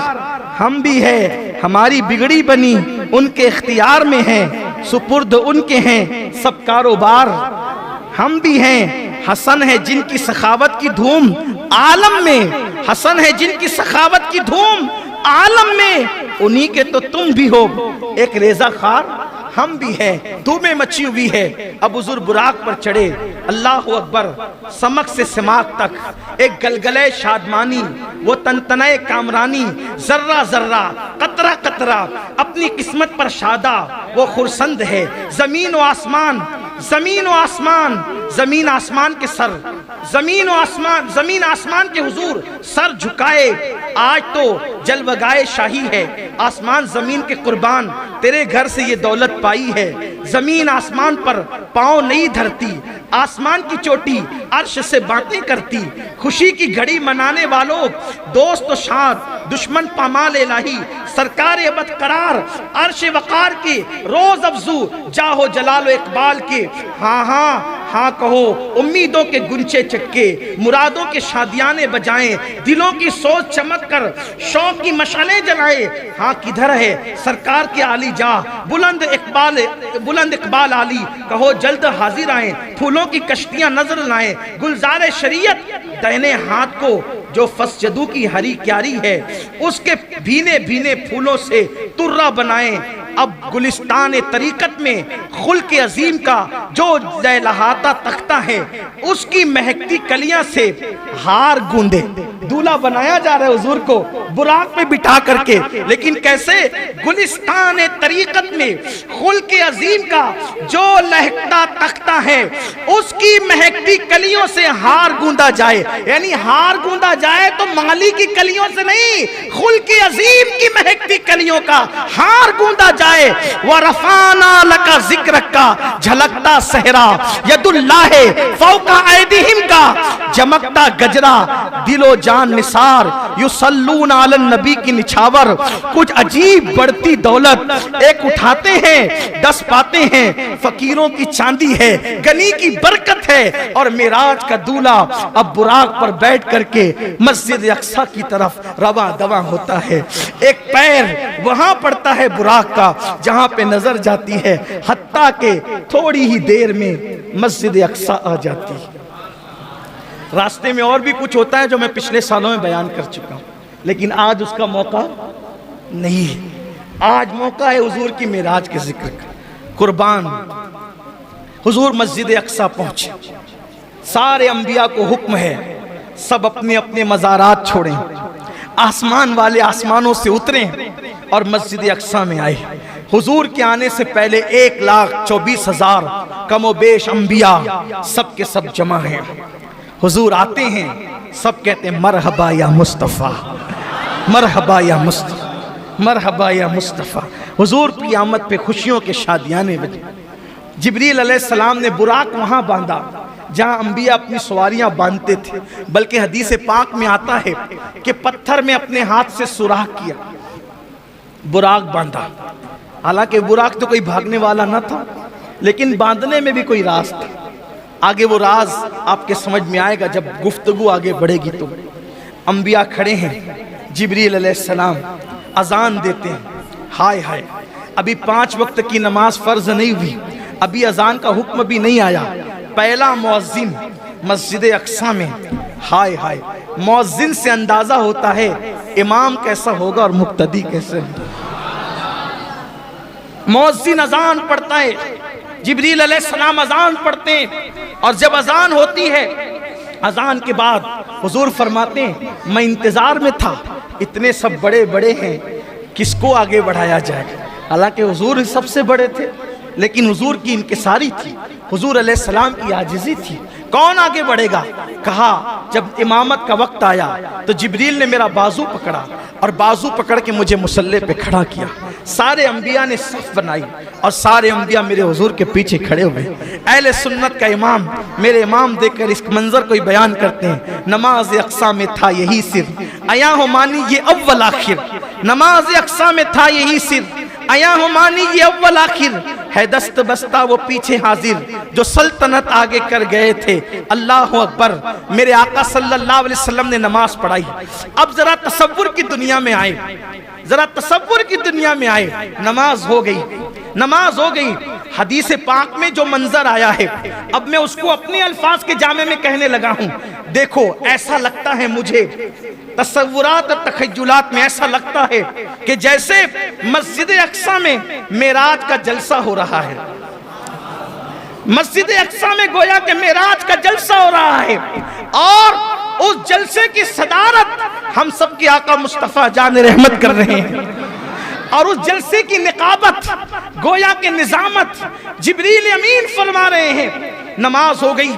ہم بھی ہے. ہماری بگڑی بنی ان کے اختیار میں ہے, سپرد ان کے ہیں سب کاروبار ہم بھی ہیں. حسن ہے جن کی سخاوت کی دھوم عالم میں, حسن ہے جن کی سخاوت کی دھوم عالم میں, انہی کے تو تم بھی ہو ایک ریزہ خار ہم بھی ہیں. دھومیں مچی ہوئی ہے. اب حضور براق پر چڑھے, اللہ اکبر, سمک سے سماک تک ایک گلگلے شادمانی, وہ تنتنائے کامرانی, ذرہ ذرہ قطرہ قطرہ اپنی قسمت پر شادہ وہ خرسند ہے. زمین و آسمان زمین آسمان کے سر, زمین آسمان کے حضور سر جھکائے. آج تو جلوگائے شاہی ہے, آسمان زمین کے قربان تیرے گھر سے یہ دولت پائی ہے. زمین آسمان پر پاؤں نہیں دھرتی, آسمان کی چوٹی عرش سے باتیں کرتی. خوشی کی گھڑی منانے والوں دوست و شاد, دشمن پامال الہی سرکار ابد قرار, عرش وقار کے روز افزو جاہو جلال و اقبال کے. ہاں ہاں ہاں کہو امیدوں کے گنچے چکے, مرادوں کے شادیانے بجائیں, دلوں کی سوچ چمک کر شوق کی مشعلیں جلائے. ہاں کدھر ہے سرکار کے عالی جاہ بلند اقبال عالی, کہو جلد حاضر آئیں, پھولوں کی کشتیاں نظر لائیں. گلزار شریعت دہنے ہاتھ کو جو فسجدو کی ہری کیاری ہے, اس کے بھینے بھینے پھولوں سے ترہ بنائیں. اب گلستان طریقت میں خلق عظیم کا جو لہاتا تختہ ہے, اس کی مہکتی کلیاں سے ہار گوندے. دولہا بنایا جا رہا ہے حضور کو براق میں بٹھا کر کے, لیکن کیسے؟ گلستان طریقت میں خلق عظیم کا جو لہکتا تختہ ہے, اس کی مہکتی کلیوں سے ہار گوندا جائے. یعنی ہار گوندا جائے تو مالی کی کلیوں سے نہیں, خلق عظیم کی مہکتی کلیوں کا ہار گوندا جائے. وَرَفَعْنَا لَكَ ذِكْرَكَ کا جھلکتا صحرا, ید اللہ فوق ایدیہم کا چمکتا گجرا, دل و جان نثار, یصلون علی النبی کی نچھاور. کچھ عجیب بڑھتی دولت ایک اٹھاتے ہیں 10 پاتے ہیں, فقیروں کی چاندی ہے, گنی کی برکت ہے. اور معراج کا دولہا اب براق پر بیٹھ کر کے مسجد اقصی کی طرف رواں دواں ہوتا ہے. ایک پیر وہاں پڑتا ہے براق کا جہاں پہ نظر جاتی ہے, حتیٰ کہ تھوڑی ہی دیر میں مسجد اقصی آ جاتی ہے. راستے میں اور بھی کچھ ہوتا ہے جو میں پچھلے سالوں میں بیان کر چکا ہوں, لیکن آج اس کا موقع نہیں ہے. آج موقع ہے حضور کی معراج کے ذکر کا. قربان حضور مسجد اقصی پہنچے, سارے انبیاء کو حکم ہے سب اپنے اپنے مزارات چھوڑیں، آسمان والے آسمانوں سے اتریں اور مسجد اقصی میں آئے۔ حضور کے آنے سے پہلے 1,24,000 کم و بیش انبیاء سب کے سب جمع ہیں۔ حضور آتے ہیں، سب کہتے ہیں مرحبا یا مصطفیٰ، مرحبا یا مصطفیٰ، مرحبا یا مصطفیٰ۔ حضور کی آمد پہ خوشیوں کے شادیانے بجے۔ جبریل علیہ السلام نے براق وہاں باندھا جہاں انبیاء اپنی سواریاں باندھتے تھے، بلکہ حدیث پاک میں آتا ہے کہ پتھر میں اپنے ہاتھ سے سوراخ کیا، براق باندھا۔ حالانکہ براق تو کوئی بھاگنے والا نہ تھا، لیکن باندھنے میں بھی کوئی راز تھا۔ آگے وہ راز آپ کے سمجھ میں آئے گا جب گفتگو آگے بڑھے گی۔ تو انبیاء کھڑے ہیں، جبریل علیہ السلام اذان دیتے ہیں۔ ہائے ہائے، ابھی 5 وقت کی نماز فرض نہیں ہوئی، ابھی اذان کا حکم بھی نہیں آیا۔ پہلا مؤذن مسجد اقصی میں، ہائے ہائے، مؤذن سے اندازہ ہوتا ہے امام کیسا ہوگا اور مقتدی کیسے ہوگا۔ مؤذن اذان پڑھتا ہے، جبریل علیہ السلام اذان پڑھتے ہیں، اور جب اذان ہوتی ہے، اذان کے بعد حضور فرماتے ہیں میں انتظار میں تھا، اتنے سب بڑے بڑے ہیں، کس کو آگے بڑھایا جائے گا۔ حالانکہ حضور سب سے بڑے تھے، لیکن حضور کی انکساری تھی، حضور علیہ السلام کی عاجزی تھی۔ کون آگے بڑھے گا؟ کہا جب امامت کا وقت آیا تو جبریل نے میرا بازو پکڑا اور بازو پکڑ کے مجھے مصلی پہ کھڑا کیا۔ سارے انبیاء نے صف بنائی اور سارے انبیاء میرے حضور کے پیچھے کھڑے ہوئے۔ اہل سنت کا امام، میرے امام دیکھ کر اس منظر کو بیان کرتے ہیں، نماز اقصی میں تھا یہی سر، آیا ہو مانی یہ اول آخر، نماز اقصی میں تھا یہی سر، آیا ہو مانی یہ اول آخر، ہے دست بستہ وہ پیچھے حاضر، جو سلطنت آگے کر گئے تھے، اللہ اکبر۔ میرے آقا صلی اللہ علیہ وسلم نے نماز پڑھائی۔ اب ذرا تصور کی دنیا میں آئے، ذرا تصور کی دنیا میں آئے، نماز ہو گئی، نماز ہو گئی۔ حدیث پاک میں جو منظر آیا ہے، اب میں اس کو اپنے الفاظ کے جامع میں کہنے لگا ہوں۔ دیکھو، ایسا لگتا ہے مجھے، تصورات اور تخیلات میں ایسا لگتا ہے کہ جیسے مسجد اقصی میں معراج کا جلسہ ہو رہا ہے، مسجد اقصی میں گویا کہ معراج کا جلسہ ہو رہا ہے، اور اس جلسے کی صدارت ہم سب کے آقا مصطفیٰ جان رحمت کر رہے ہیں، اور اس جلسے کی نقابت گویا کہ نظامت جبریل امین فرما رہے ہیں۔ نماز ہو گئی،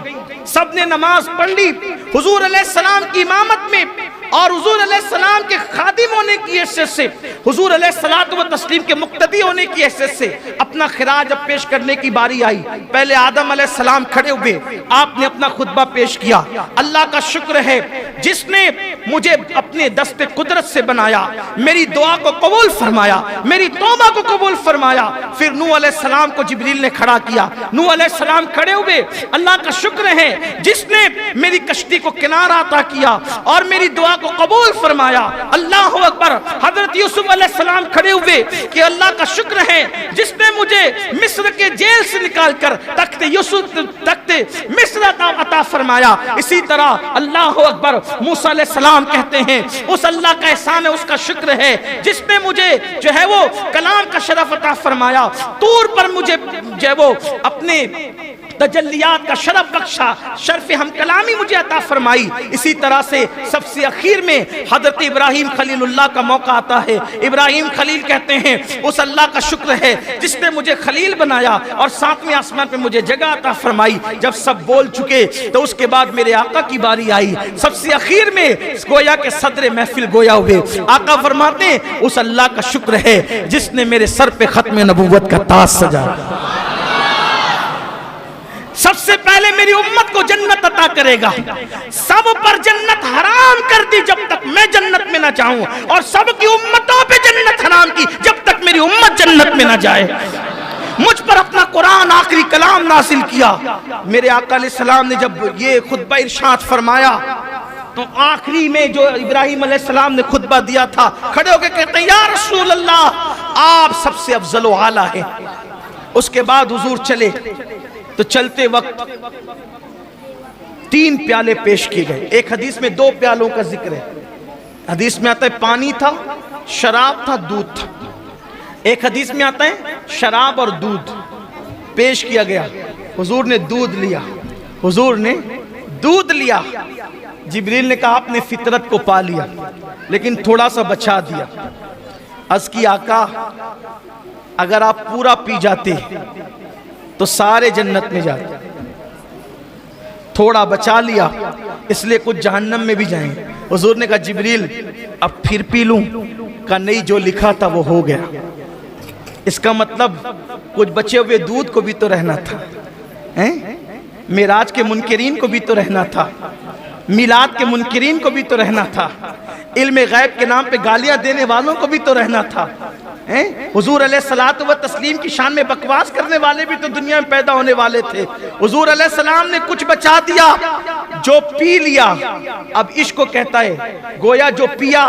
سب نے نماز پڑھ لی حضور علیہ السلام کی امامت میں، اور حضور علیہ السلام کے خادم ہونے کی حیثیت سے، حضور علیہ الصلوۃ والتسلیم کے مقتدی ہونے کی حیثیت سے اپنا خراج اب پیش کرنے کی باری آئی۔ پہلے آدم علیہ السلام کھڑے ہوئے، آپ نے اپنا خطبہ پیش کیا۔ اللہ کا شکر ہے جس نے مجھے اپنے دست قدرت سے بنایا، میری دعا کو قبول فرمایا، میری توبہ کو قبول فرمایا۔ پھر نوح علیہ السلام کو جبریل نے کھڑا کیا، نوح علیہ السلام کھڑے ہوئے، اللہ کا شکر ہے جس نے میری کشتی کو کنارہ عطا کیا اور میری دعا کو قبول فرمایا۔ اللہ اکبر۔ حضرت یوسف علیہ السلام کھڑے ہوئے کہ اللہ کا شکر ہے جس نے مجھے مصر کے جیل سے نکال کر تخت یوسف، تخت مصر عطا فرمایا۔ اسی طرح اللہ اکبر، موسیٰ علیہ السلام کہتے ہیں اس اللہ کا احسان ہے، اس کا شکر ہے جس نے مجھے جو ہے وہ کلام کا شرف عطا فرمایا، طور پر مجھے جو ہے وہ اپنے تجلیات کا شرف بخشا، شرف ہم کلامی مجھے عطا فرمائی۔ اسی طرح سے سب سے اخیر میں حضرت ابراہیم خلیل اللہ کا موقع آتا ہے۔ ابراہیم خلیل کہتے ہیں اس اللہ کا شکر ہے جس نے مجھے خلیل بنایا اور 7ویں آسمان پہ مجھے جگہ عطا فرمائی۔ جب سب بول چکے تو اس کے بعد میرے آقا کی باری آئی، سب سے اخیر میں گویا کہ صدر محفل گویا ہوئے۔ آقا فرماتے ہیں اس اللہ کا شکر ہے جس نے میرے سر پہ ختم نبوت کا تاج سجایا۔ سب سے پہلے میری امت کو جنت عطا کرے گا، سب پر جنت حرام کر دی جب تک میں جنت میں نہ جاؤں، اور سب کی امتوں پہ جنت حرام کی جب تک میری امت جنت میں نہ جائے۔ مجھ پر اپنا قرآن آخری کلام نازل کیا۔ میرے آقا علیہ السلام نے جب یہ خطبہ ارشاد فرمایا تو آخری میں جو ابراہیم علیہ السلام نے خطبہ دیا تھا، کھڑے ہو کے کہتے ہیں یا رسول اللہ آپ سب سے افضل و اعلیٰ ہیں۔ اس کے بعد حضور چلے تو چلتے وقت 3 پیالے پیش کیے گئے۔ ایک حدیث میں 2 پیالوں کا ذکر ہے، حدیث میں آتا ہے پانی تھا، شراب تھا، دودھ تھا۔ ایک حدیث میں آتا ہے شراب اور دودھ پیش کیا گیا، حضور نے دودھ لیا، حضور نے دودھ لیا۔ جبریل نے کہا آپ نے فطرت کو پا لیا لیکن تھوڑا سا بچا دیا. عرض کی آقا اگر آپ پورا پی جاتے تو سارے جنت میں جاتے, تھوڑا بچا لیا اس لیے کچھ جہنم میں بھی جائیں. حضور نے کہا جبریل اب پھر پی لوں؟ کہا نہیں, جو لکھا تھا وہ ہو گیا. اس کا مطلب کچھ بچے ہوئے دودھ کو بھی تو رہنا تھا, معراج کے منکرین کو بھی تو رہنا تھا, میلاد کے منکرین کو بھی تو رہنا تھا, علم غیب کے نام پہ گالیاں دینے والوں کو بھی تو رہنا تھا. حضور علیہ الصلوۃ والتسلیم کی شان میں بکواس کرنے والے بھی تو دنیا میں پیدا ہونے والے تھے. حضور علیہ السلام نے کچھ بچا دیا, جو پی لیا. اب عشق کو کہتا ہے گویا جو پیا,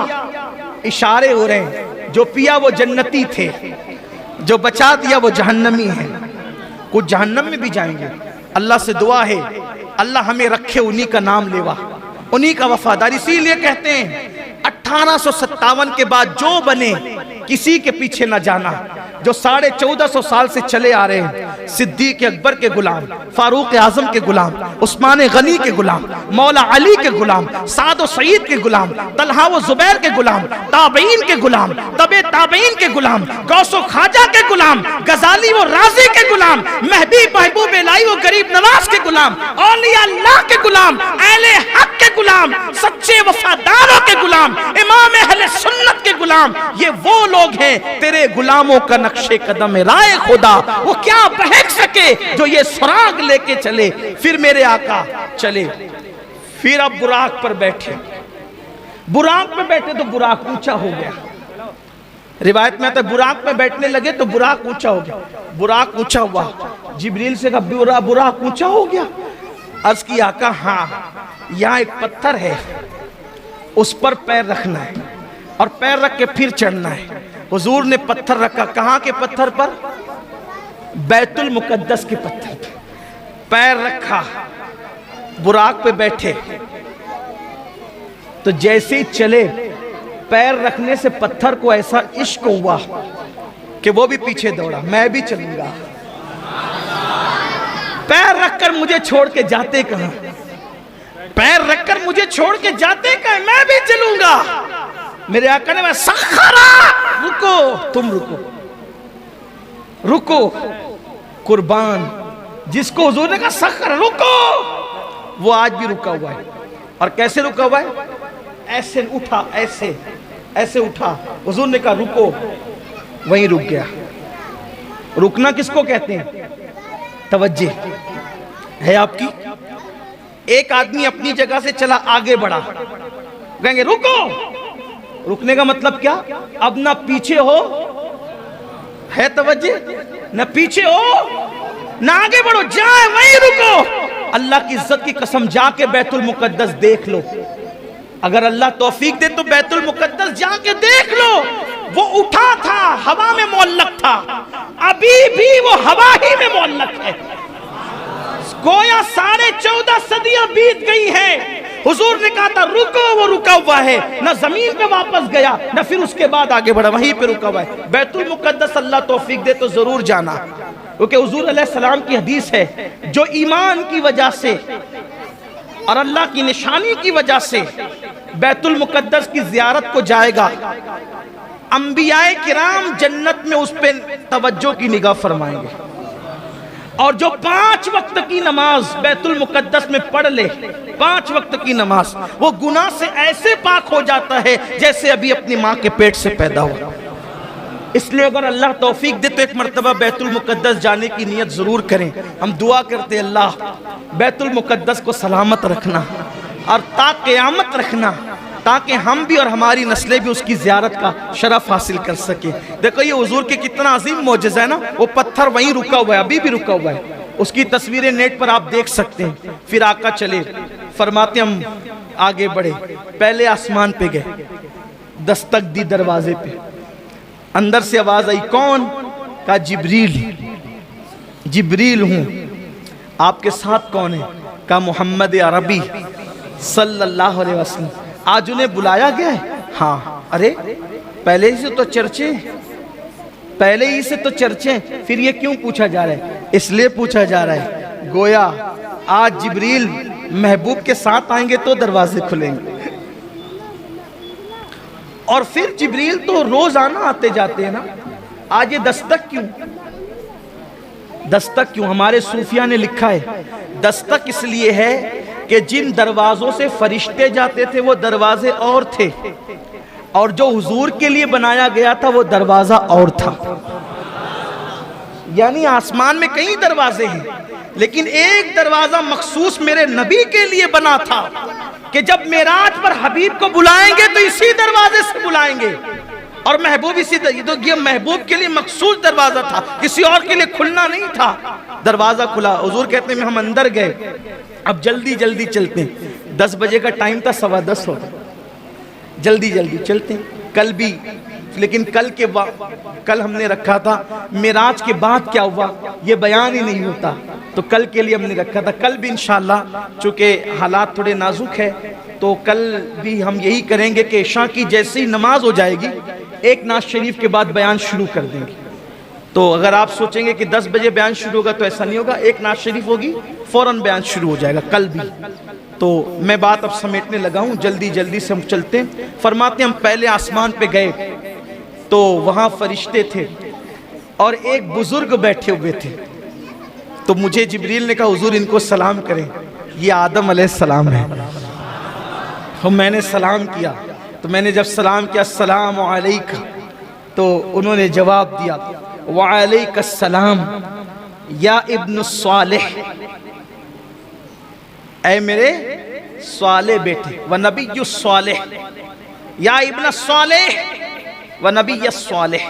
اشارے ہو رہے ہیں, جو پیا وہ جنتی تھے, جو بچا دیا وہ جہنمی ہے. کچھ جہنم میں بھی جائیں گے. اللہ سے دعا ہے اللہ ہمیں رکھے انہی کا نام لیوا, انہی کا وفادار. اسی لیے کہتے ہیں 1857 کے بعد جو بنے کسی کے پیچھے نہ جانا. جو 1450 سال سے چلے آ رہے ہیں, صدیق اکبر کے غلام, فاروق اعظم کے غلام, عثمان غنی کے غلام, مولا علی کے غلام, سعد و سعید کے غلام, طلحہ و زبیر کے غلام, تابعین کے غلام, تبع تابعین کے غلام, غوث و خواجہ کے غلام, غزالی و رازی کے غلام, مہدی محبوب الہی و غریب نواز کے غلام, اولیاء اللہ کے غلام, اہل حق کے غلام, سچے وفاداروں کے غلام, امام اہل سنت کے غلام. یہ وہ لوگ ہیں تیرے غلاموں کا نقش قدم رائے خدا, وہ کیا بہک سکے جو یہ سراغ لے کے چلے. پھر میرے آقا چلے, پھر اب براق پر بیٹھے. براق پہ بیٹھے تو براق اونچا ہو گیا. روایت میں آتا ہے براق پہ بیٹھنے لگے تو براق اونچا ہو گیا. براق اونچا ہوا, جبریل سے کہا براق اونچا ہو گیا. عرض کی آقا ہاں, یہاں ایک پتھر ہے, اس پر پیر رکھنا ہے اور پیر رکھ کے پھر چڑھنا ہے. حضور نے پتھر رکھا. کہاں کے پتھر پر؟ بیت المقدس کے پتھر پر پیر رکھا. براق پہ بیٹھے تو جیسے ہی چلے, پیر رکھنے سے پتھر کو ایسا عشق ہوا کہ وہ بھی پیچھے دوڑا, میں بھی چلوں گا. پیر رکھ کر مجھے چھوڑ کے جاتے کہاں, پیر رکھ کر مجھے چھوڑ کے جاتے کہاں, میں بھی چلوں گا. میرے آقا نے سخرا, رکو, تم رکو, رکو. قربان جس کو حضور نے کہا سخر رکو, وہ آج بھی رکا ہوا ہے. اور کیسے رکا ہوا ہے؟ ایسے اٹھا, ایسے ایسے اٹھا. حضور نے کہا رکو, وہیں رک گیا. رکنا کس کو کہتے ہیں؟ توجہ ہے آپ کی. ایک آدمی اپنی جگہ سے چلا, آگے بڑھا, کہیں گے رکو. رکنے کا مطلب کیا؟ اب نہ پیچھے ہو, ہے توجہ, نہ پیچھے ہو نہ آگے بڑھو, جائے وہیں رکو. اللہ کی عزت کی قسم جا کے بیت المقدس دیکھ لو. اگر اللہ توفیق دے تو بیت المقدس جا کے دیکھ لو. وہ اٹھا تھا, ہوا میں معلق تھا, ابھی بھی وہ ہوا ہی میں معلق ہے. گویا 14.5 صدیاں بیت گئی ہیں. حضور نے کہا تھا رکو, وہ رکا ہوا ہے, نہ زمین پہ واپس گیا نہ پھر اس کے بعد آگے بڑھا, وہیں پہ رکا ہوا ہے. بیت المقدس اللہ توفیق دے تو ضرور جانا, کیونکہ حضور علیہ السلام کی حدیث ہے جو ایمان کی وجہ سے اور اللہ کی نشانی کی وجہ سے بیت المقدس کی زیارت کو جائے گا, انبیاء کرام جنت میں اس پہ توجہ کی نگاہ فرمائیں گے. اور جو 5 وقت کی نماز بیت المقدس میں پڑھ لے, 5 وقت کی نماز, وہ گناہ سے ایسے پاک ہو جاتا ہے جیسے ابھی اپنی ماں کے پیٹ سے پیدا ہوا. اس لیے اگر اللہ توفیق دے تو ایک مرتبہ بیت المقدس جانے کی نیت ضرور کریں. ہم دعا کرتے ہیں اللہ بیت المقدس کو سلامت رکھنا اور تا قیامت رکھنا, تاکہ ہم بھی اور ہماری نسلیں بھی اس کی زیارت کا شرف حاصل کر سکیں. دیکھو یہ حضور کے کتنا عظیم معجزہ ہے نا, وہ پتھر وہیں رکا ہوا ہے, ابھی بھی رکا ہوا ہے. اس کی تصویریں نیٹ پر آپ دیکھ سکتے ہیں. پھر آقا چلے, فرماتے ہم آگے بڑھے, پہلے آسمان پہ گئے, دستک دی دروازے پہ, اندر سے آواز آئی کون؟ کہا جبریل. جبریل ہوں. آپ کے ساتھ کون ہے؟ کہا محمد عربی صلی اللہ علیہ وسلم. آج انہیں بلایا گیا ہے؟ ہاں. ارے پہلے ہی سے تو چرچے, پہلے ہی سے تو چرچے, پھر یہ کیوں پوچھا جا رہا ہے؟ اس لیے پوچھا جا رہا ہے گویا آج جبریل محبوب کے ساتھ آئیں گے تو دروازے کھلیں گے۔ اور پھر جبریل تو روزانہ آتے جاتے ہیں نا، آج یہ دستک کیوں؟ دستک کیوں؟ ہمارے صوفیہ نے لکھا ہے دستک اس لیے ہے کہ جن دروازوں سے فرشتے جاتے تھے وہ دروازے اور تھے، اور جو حضور کے لیے بنایا گیا تھا وہ دروازہ اور تھا۔ یعنی آسمان میں کئی دروازے ہیں، لیکن ایک دروازہ مخصوص میرے نبی کے لیے بنا تھا کہ جب معراج پر حبیب کو بلائیں گے تو اسی دروازے سے بلائیں گے، اور محبوب یہ محبوب کے لیے مخصوص دروازہ تھا، کسی اور کے لیے کھلنا نہیں تھا۔ دروازہ کھلا، حضور کہتے ہیں ہم اندر گئے، اب جلدی جلدی چلتے ہیں، 10 بجے کا ٹائم تھا، 10:15 ہو گئے، جلدی جلدی چلتے ہیں۔ کل بھی، لیکن کل ہم نے رکھا تھا معراج کے بعد کیا ہوا یہ بیان ہی نہیں ہوتا، تو کل کے لیے ہم نے رکھا تھا۔ کل بھی انشاءاللہ چونکہ حالات تھوڑے نازک ہے تو کل بھی ہم یہی کریں گے کہ عشاء کی جیسی نماز ہو جائے گی ایک نعت شریف کے بعد بیان شروع کر دیں گے۔ تو اگر آپ سوچیں گے کہ 10 بجے بیان شروع ہوگا تو ایسا نہیں ہوگا، ایک نعت شریف ہوگی فوراً بیان شروع ہو جائے گا کل بھی۔ تو میں بات اب سمیٹنے لگا ہوں، جلدی جلدی سے ہم چلتے ہیں۔ فرماتے ہیں ہم پہلے آسمان پہ گئے تو وہاں فرشتے تھے اور ایک بزرگ بیٹھے ہوئے تھے، تو مجھے جبریل نے کہا حضور ان کو سلام کریں، یہ آدم علیہ السلام ہے۔ میں نے سلام کیا، تو میں نے جب سلام کیا السلام علیکہ، تو انہوں نے جواب دیا وعلیک السلام یا ابن الصالح، اے میرے صالح بیٹے، ونبی الصالح، یا ابن الصالح ونبی الصالح،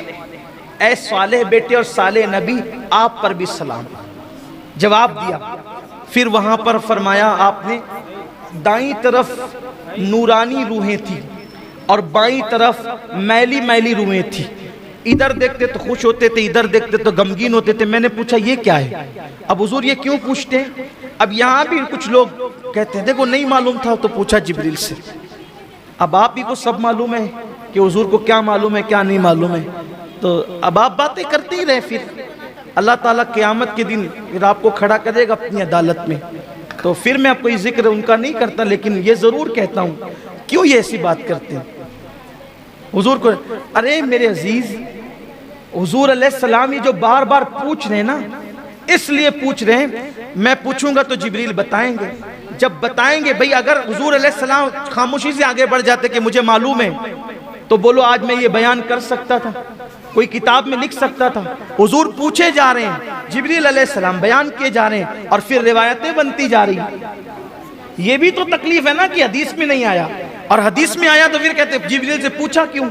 اے صالح بیٹے اور صالح نبی، آپ پر بھی سلام۔ جواب دیا۔ پھر وہاں پر فرمایا آپ نے دائیں طرف نورانی روحیں تھی اور بائیں طرف میلی میلی روحیں تھی، ادھر دیکھتے تو خوش ہوتے تھے، ادھر دیکھتے تو غمگین ہوتے تھے۔ میں نے پوچھا یہ کیا ہے؟ اب حضور یہ کیوں پوچھتے ہیں؟ اب یہاں بھی کچھ لوگ کہتے ہیں دیکھو نہیں معلوم تھا تو پوچھا جبریل سے، اب آپ ہی کو سب معلوم ہے کہ حضور کو کیا معلوم ہے کیا نہیں معلوم ہے، تو اب آپ باتیں کرتے ہی رہے، پھر اللہ تعالیٰ قیامت کے دن پھر آپ کو کھڑا کرے گا اپنی عدالت میں، تو پھر میں آپ کو یہ ذکر ان کا نہیں کرتا، لیکن یہ ضرور کہتا ہوں کیوں یہ ایسی بات کرتے ہیں حضور کو۔ ارے میرے عزیز، حضور علیہ السلام یہ جو بار بار پوچھ رہے ہیں نا، اس لیے پوچھ رہے ہیں، میں پوچھوں گا تو جبریل بتائیں گے، جب بتائیں گے بھئی اگر حضور علیہ السلام خاموشی سے آگے بڑھ جاتے کہ مجھے معلوم ہے تو بولو آج میں یہ بیان کر سکتا تھا، کوئی کتاب میں لکھ سکتا تھا۔ حضور پوچھے جا رہے ہیں، جبریل علیہ السلام بیان کیے جا رہے ہیں، اور پھر روایتیں بنتی جا رہی ہیں۔ یہ بھی تو تکلیف ہے نا کہ حدیث میں نہیں آیا، اور حدیث میں آیا تو پھر کہتے جبریل سے پوچھا کیوں؟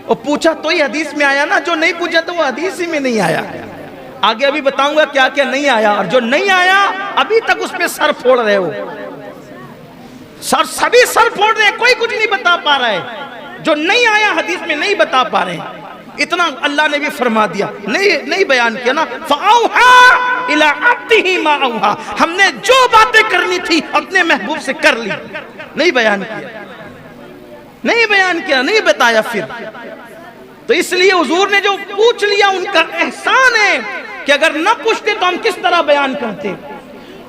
اور پوچھا تو ہی حدیث میں آیا نا، جو نہیں پوچھا تو وہ حدیث ہی میں نہیں آیا۔ آگے ابھی بتاؤں گا کیا کیا نہیں آیا، اور جو نہیں آیا ابھی تک اس پہ سر پھوڑ رہے ہو، سبھی سر پھوڑ رہے ہیں، کوئی کچھ نہیں بتا پا رہا ہے، جو نہیں آیا حدیث میں نہیں بتا پا رہے ہیں۔ اتنا اللہ نے بھی فرما دیا، نہیں بیان کیا نا، فَأَوْحَا إِلَىٰ عَبْدِهِ مَا أَوْحَا، ہم نے جو باتیں کرنی تھی اپنے محبوب سے کر لی، نہیں بیان کیا، نہیں بیان کیا، نہیں بتایا۔ پھر تو اس لیے حضور نے جو پوچھ لیا ان کا احسان ہے کہ اگر نہ پوچھتے تو ہم کس طرح بیان کرتے۔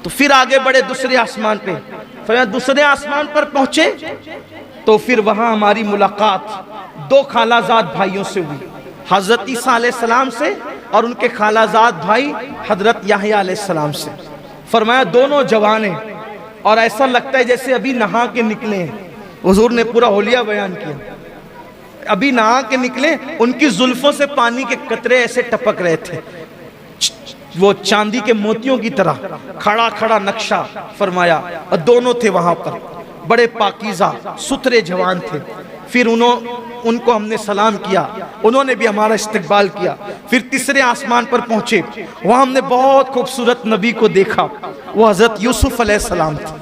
تو پھر آگے بڑھے دوسرے آسمان پہ، پھر دوسرے آسمان پر پہنچے تو پھر وہاں ہماری ملاقات دو خالہ زاد بھائیوں سے ہوئی، حضرت عیسیٰ علیہ السلام سے اور ان کے خالہ زاد بھائی حضرت یحییٰ علیہ السلام سے۔ فرمایا دونوں جوان ہیں اور ایسا لگتا ہے جیسے ابھی نہا کے نکلے ہیں۔ حضور نے پورا حلیہ بیان کیا، ابھی نہا کے نکلے، ان کی زلفوں سے پانی کے قطرے ایسے ٹپک رہے تھے، وہ چاندی کے موتیوں کی طرح، کھڑا کھڑا نقشہ فرمایا، اور دونوں تھے وہاں پر، بڑے پاکیزہ ستھرے جوان تھے۔ پھر ان کو ہم نے سلام کیا، انہوں نے بھی ہمارا استقبال کیا۔ پھر تیسرے آسمان پر پہنچے، وہاں ہم نے بہت خوبصورت نبی کو دیکھا، وہ حضرت یوسف علیہ السلام تھے،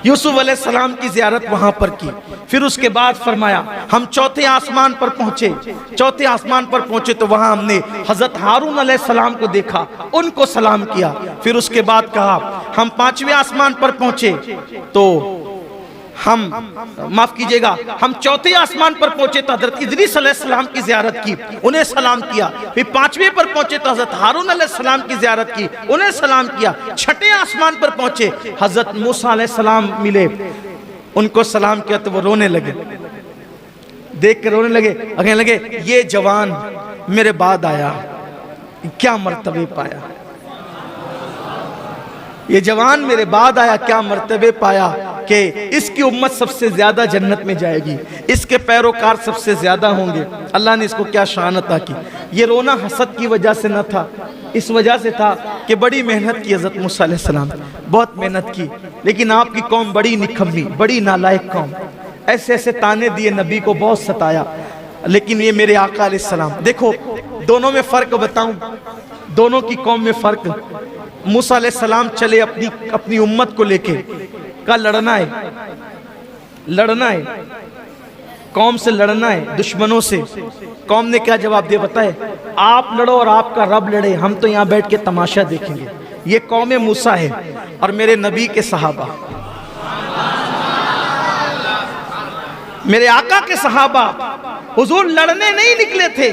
یوسف علیہ السلام کی زیارت وہاں پر کی۔ پھر اس کے بعد فرمایا ہم چوتھے آسمان پر پہنچے، چوتھے آسمان پر پہنچے تو وہاں ہم نے حضرت ہارون علیہ السلام کو دیکھا، ان کو سلام کیا۔ پھر اس کے بعد کہا ہم پانچویں آسمان پر پہنچے تو ہم معاف کیجئے گا ہم چوتھے آسمان پر پہنچے تو حضرت ادریس علیہ السلام کی زیارت کی، انہیں سلام کیا. پھر پانچویں پر پہنچے تو حضرت ہارون علیہ السلام کی زیارت کی، انہیں سلام کیا. چھٹے آسمان پر پہنچے حضرت موسیٰ علیہ السلام ملے، ان کو سلام کیا تو وہ رونے لگے، دیکھ کر رونے لگے، کہنے لگے یہ جوان میرے بعد آیا کیا مرتبے پایا، یہ جوان میرے بعد آیا کیا مرتبے پایا کہ اس کی امت سب سے زیادہ جنت میں جائے گی، اس کے پیروکار سب سے زیادہ ہوں گے. اللہ نے اس کو کیا شان عطا کی. یہ رونا حسد کی وجہ سے نہ تھا، اس وجہ سے تھا کہ بڑی محنت کی حضرت موسیٰ علیہ السلام، بہت محنت کی، لیکن آپ کی قوم بڑی نکمی، بڑی نالائق قوم، ایسے ایسے تانے دیے، نبی کو بہت ستایا. لیکن یہ میرے آقا علیہ السلام، دیکھو دونوں میں فرق بتاؤں، دونوں کی قوم میں فرق. موسیٰ علیہ السلام چلے اپنی امت کو لے کے، کہا لڑنا ہے، لڑنا ہے، قوم سے لڑنا ہے، دشمنوں سے. قوم نے کیا جواب دیا بتائے؟ آپ لڑو اور آپ کا رب لڑے، ہم تو یہاں بیٹھ کے تماشا دیکھیں گے. یہ قوم موسیٰ ہے اور میرے نبی کے صحابہ، میرے آقا کے صحابہ. حضور لڑنے نہیں نکلے تھے،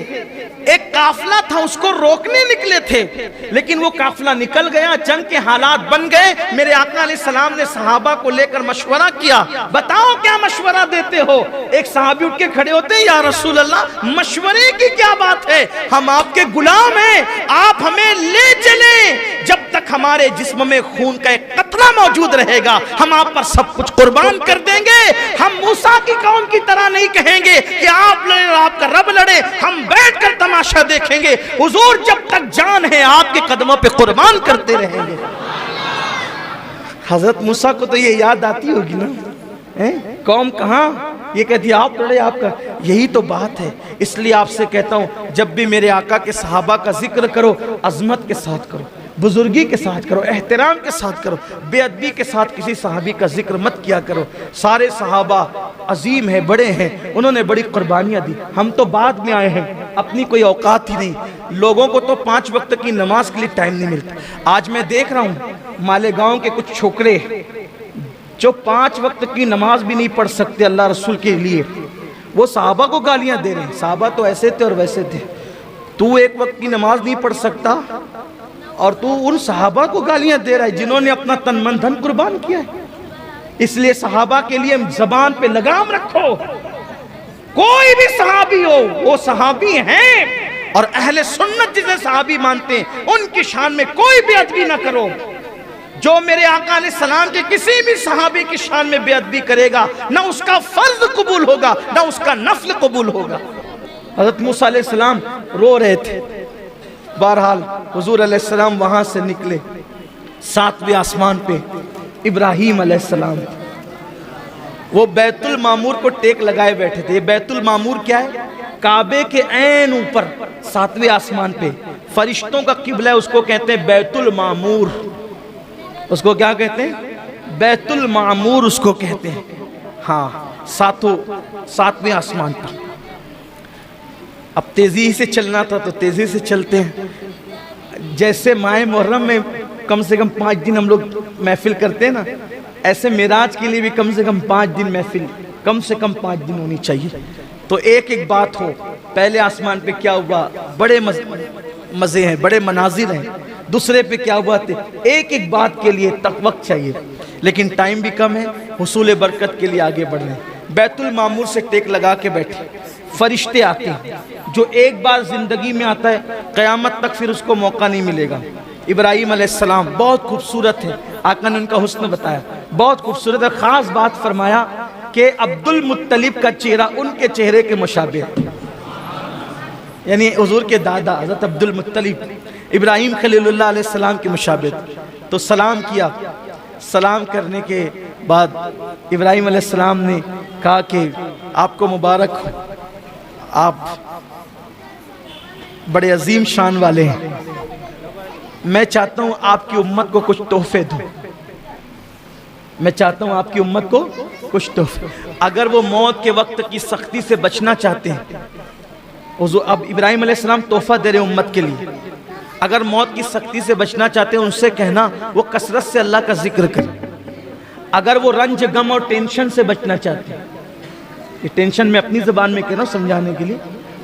ایک قافلہ تھا اس کو روکنے نکلے تھے، لیکن وہ قافلہ نکل گیا، جنگ کے حالات بن گئے. میرے آقا علیہ السلام نے صحابہ کو لے کر مشورہ کیا. بتاؤ کیا مشورہ دیتے ہو؟ ایک صحابی اٹھ کے کھڑے ہوتے ہیں، یا رسول اللہ مشورے کی کیا بات ہے، ہم آپ کے غلام ہیں، آپ ہمیں لے چلیں، جب تک ہمارے جسم میں خون کا ایک قطرہ موجود رہے گا ہم آپ پر سب کچھ قربان کر دیں گے. ہم موسیٰ کی قوم کی طرح نہیں کہیں گے کہ آپ لڑیں اور آپ کا رب لڑے، ہم بیٹھ کر تماشا دیکھیں گے. حضور جب تک جان ہے آپ کے قدموں پہ قربان کرتے رہیں گے. حضرت موسیٰ کو تو یہ یاد آتی ہوگی نا، قوم کہاں، یہ کہتی آپ لڑے آپ کا. یہی تو بات ہے. اس لیے آپ سے کہتا ہوں جب بھی میرے آقا کے صحابہ کا ذکر کرو عظمت کے ساتھ کرو، بزرگی کے ساتھ کرو، احترام کے ساتھ کرو، بے ادبی کے ساتھ کسی صحابی کا ذکر مت کیا کرو. سارے صحابہ عظیم ہیں، بڑے ہیں، انہوں نے بڑی قربانیاں دی. ہم تو بعد میں آئے ہیں، اپنی کوئی اوقات ہی نہیں. لوگوں کو تو 5 وقت کی نماز کے لیے ٹائم نہیں ملتا. آج میں دیکھ رہا ہوں مالیگاؤں کے کچھ چھوکرے جو 5 وقت کی نماز بھی نہیں پڑھ سکتے اللہ رسول کے لیے، وہ صحابہ کو گالیاں دے رہے ہیں. صحابہ تو ایسے تھے اور ویسے تھے، تو 1 وقت کی نماز نہیں پڑھ سکتا اور تو ان صحابہ کو گالیاں دے رہا ہے جنہوں نے اپنا تن من دھن قربان کیا ہے. اس لیے صحابہ کے لیے زبان پہ لگام رکھو. کوئی بھی صحابی ہو وہ صحابی ہیں، اور اہل سنت جسے صحابی مانتے ہیں ان کی شان میں کوئی بے ادبی نہ کرو. جو میرے آقا علیہ السلام کے کسی بھی صحابی کی شان میں بے ادبی کرے گا نہ اس کا فرض قبول ہوگا نہ اس کا نفل قبول ہوگا. حضرت موسیٰ علیہ السلام رو رہے تھے. بہرحال حضور علیہ السلام وہاں سے نکلے. 7ویں آسمان پہ ابراہیم علیہ السلام، وہ بیت المعمور کو ٹیک لگائے بیٹھے تھے. بیت المعمور کیا ہے؟ کعبے کے عین اوپر 7ویں آسمان پہ فرشتوں کا قبلہ ہے، اس کو کہتے ہیں بیت المعمور. اس کو کیا کہتے ہیں؟ بیت المعمور اس کو کہتے ہیں. ہاں 7ویں آسمان پر. اب تیزی سے چلنا تھا تو تیزی سے چلتے ہیں. جیسے ماہ محرم میں کم سے کم 5 دن ہم لوگ محفل کرتے ہیں نا، ایسے معراج کے لیے بھی کم سے کم 5 دن محفل، کم سے کم 5 دن ہونی چاہیے. تو ایک ایک بات ہو. پہلے آسمان پہ کیا ہوا؟ بڑے مزے ہیں، بڑے مناظر ہیں. دوسرے پہ کیا ہوا تھے؟ ایک ایک بات کے لیے وقت چاہیے، لیکن ٹائم بھی کم ہے، حصول برکت کے لیے آگے بڑھ رہے ہیں. بیت المعمور سے ٹیک لگا کے بیٹھے. فرشتے آتے ہیں، جو ایک بار زندگی میں آتا ہے قیامت تک پھر اس کو موقع نہیں ملے گا. ابراہیم علیہ السلام بہت خوبصورت ہے، آقا نے ان کا حسن بتایا، بہت خوبصورت ہے. خاص بات فرمایا کہ عبد المطلب کا چہرہ ان کے چہرے کے مشابہ ہے، یعنی حضور کے دادا حضرت عبد المطلب ابراہیم خلیل اللہ علیہ السلام کے مشابہ. تو سلام کیا. سلام کرنے کے بعد ابراہیم علیہ السلام نے کہا کہ آپ کو مبارک ہو، آپ بڑے عظیم شان والے ہیں. میں چاہتا ہوں آپ کی امت کو کچھ تحفے دوں. میں چاہتا ہوں آپ کی امت کو کچھ تحفے. اگر وہ موت کے وقت کی سختی سے بچنا چاہتے ہیں، اب ابراہیم علیہ السلام تحفہ دے رہے ہیں امت کے لیے. اگر موت کی سختی سے بچنا چاہتے ہیں ان سے کہنا وہ کثرت سے اللہ کا ذکر کریں. اگر وہ رنج غم اور ٹینشن سے بچنا چاہتے ہیں، یہ ٹینشن میں اپنی زبان میں کہہ رہا ہوں سمجھانے کے لیے،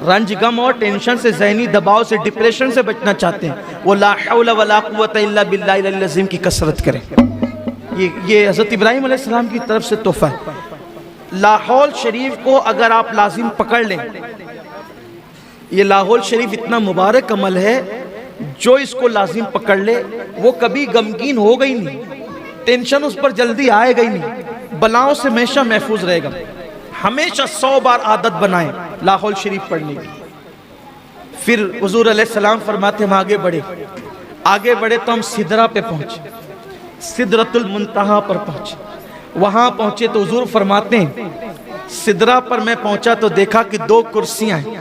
رنج غم اور ٹینشن سے، ذہنی دباؤ سے، ڈپریشن سے بچنا چاہتے ہیں، وہ لا حول ولا قوت الا باللہ العلی العظیم کی کثرت کریں۔ یہ حضرت ابراہیم علیہ السلام کی طرف سے تحفہ ہے۔ لاحول شریف کو اگر آپ لازم پکڑ لیں، یہ لاحول شریف اتنا مبارک عمل ہے، جو اس کو لازم پکڑ لے وہ کبھی غمگین ہوگا ہی نہیں، ٹینشن اس پر جلدی آئے گا ہی نہیں، بلاؤں سے ہمیشہ محفوظ رہے گا۔ ہمیشہ 100 بار عادت بنائیں لاحول شریف پڑھنے کی۔ پھر حضور علیہ السلام فرماتے ہم آگے بڑھے تو ہم سدرہ پہ پہنچے، سدرۃ المنتہا پر پہنچے۔ وہاں پہنچے تو حضور فرماتے ہیں سدرہ پر میں پہنچا تو دیکھا کہ 2 کرسیاں ہیں،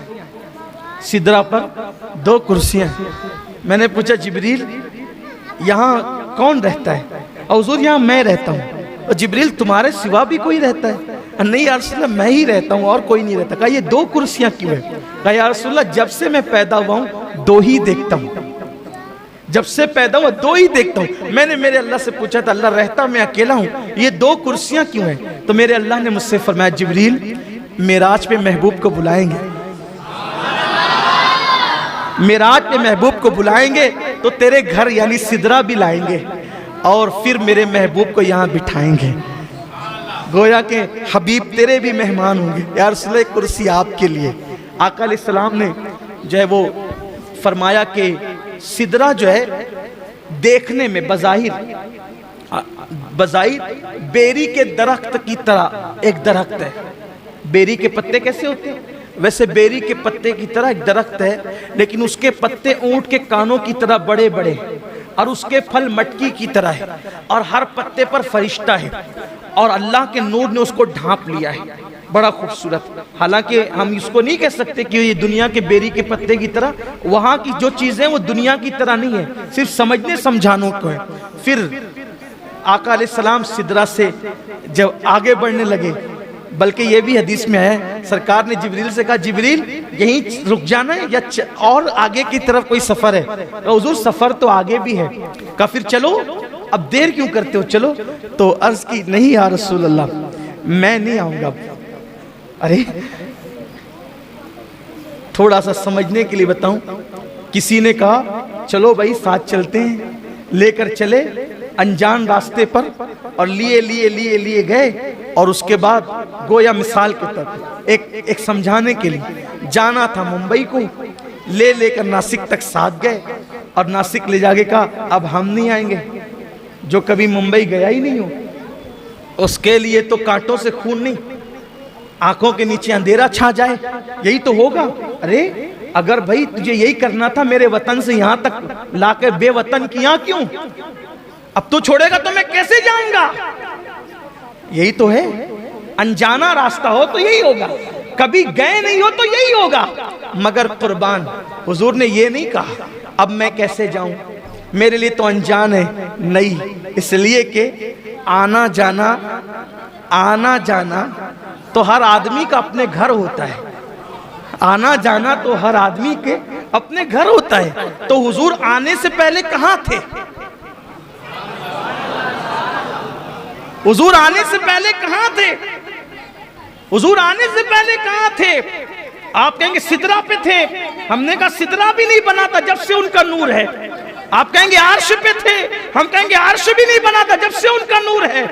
سدرہ پر 2 کرسیاں ہیں۔ میں نے پوچھا جبریل یہاں کون رہتا ہے؟ اور حضور یہاں میں رہتا ہوں۔ اور جبریل تمہارے سوا بھی کوئی رہتا ہے؟ نہیں یا رسول اللہ میں ہی رہتا ہوں اور کوئی نہیں رہتا۔ کہا یہ 2 کرسیاں کیوں ہیں؟ کہا یا رسول اللہ جب سے میں پیدا ہوا ہوں 2 ہی دیکھتا ہوں، جب سے پیدا ہوا 2 ہی دیکھتا ہوں۔ میں نے میرے اللہ سے پوچھا تھا اللہ رہتا میں اکیلا ہوں، یہ 2 کرسیاں کیوں ہیں؟ تو میرے اللہ نے مجھ سے فرمایا جبریل معراج پہ محبوب کو بلائیں گے، معراج پہ محبوب کو بلائیں گے تو تیرے گھر یعنی سدرہ بھی لائیں گے اور پھر میرے محبوب کو یہاں بٹھائیں گے، گویا کہ حبیب تیرے بھی مہمان ہوں گے۔ یا رسول اللہ کرسی آپ کے لیے۔ آقا علیہ السلام نے جو ہے وہ فرمایا کہ سدرہ جو ہے دیکھنے میں بظاہر بیری کے درخت کی طرح ایک درخت ہے۔ بیری کے پتے کیسے ہوتے ہیں؟ ویسے بیری کے پتے کی طرح ایک درخت ہے، لیکن اس کے پتے اونٹ کے کانوں کی طرح بڑے بڑے، اور اس کے پھل مٹکی کی طرح ہے، اور ہر پتے پر فرشتہ ہے، اور اللہ کے نور نے اس کو ڈھانپ لیا ہے، بڑا خوبصورت۔ حالانکہ ہم اس کو نہیں کہہ سکتے کہ یہ دنیا کے بیری کے پتے کی طرح، وہاں کی جو چیزیں وہ دنیا کی طرح نہیں ہے، صرف سمجھنے سمجھانوں کو ہے۔ پھر آقا علیہ السلام سدرہ سے جب آگے بڑھنے لگے، بلکہ یہ بھی حدیث میں ہے سرکار نے جبریل سے کہا جبریل یہیں رک جانا ہے یا اور آگے کی طرف کوئی سفر ہے؟ حضور سفر تو آگے بھی ہے۔ کہا پھر چلو، اب دیر کیوں کرتے ہو، چلو۔ تو عرض کی نہیں یا رسول اللہ میں نہیں آؤں گا۔ ارے تھوڑا سا سمجھنے کے لیے بتاؤں، کسی نے کہا چلو بھائی ساتھ چلتے ہیں، لے کر چلے انجان راستے پر، اور لیے گئے، اور اس کے بعد گویا مثال کے طور ایک سمجھانے کے لیے جانا تھا ممبئی کو، لے کر ناسک تک ساتھ گئے، اور ناسک لے جا کے کہا اب ہم نہیں آئیں گے، جو کبھی ممبئی گیا ہی نہیں ہو اس کے لیے تو کانٹوں سے خون نہیں، آنکھوں کے نیچے اندھیرا چھا جائے یہی تو ہوگا۔ ارے اگر بھائی تجھے یہی کرنا تھا میرے وطن سے یہاں تک لا کر بے وطن کیا کیوں؟ اب تو چھوڑے گا تو میں کیسے جاؤں گا؟ یہی تو ہے، انجانا راستہ ہو تو یہی ہوگا، کبھی گئے نہیں ہو تو یہی ہوگا۔ مگر قربان حضور نے یہ نہیں کہا اب میں کیسے جاؤں، میرے لیے تو انجان ہے، نہیں، اس لیے کہ آنا جانا تو ہر آدمی کا اپنے گھر ہوتا ہے، آنا جانا تو ہر آدمی کے اپنے گھر ہوتا ہے۔ تو حضور آنے سے پہلے کہاں تھے؟ حضور آنے سے پہلے کہاں تھے؟ حضور آنے سے پہلے کہاں تھے؟ آپ کہیں گے سدرہ پہ تھے، ہم نے کہا سدرہ بھی نہیں بنا تھا جب سے ان کا نور ہے۔ آپ کہیں گے عرش پہ تھے، ہم کہیں گے عرش بھی نہیں بنا تھا جب سے ان کا نور ہے۔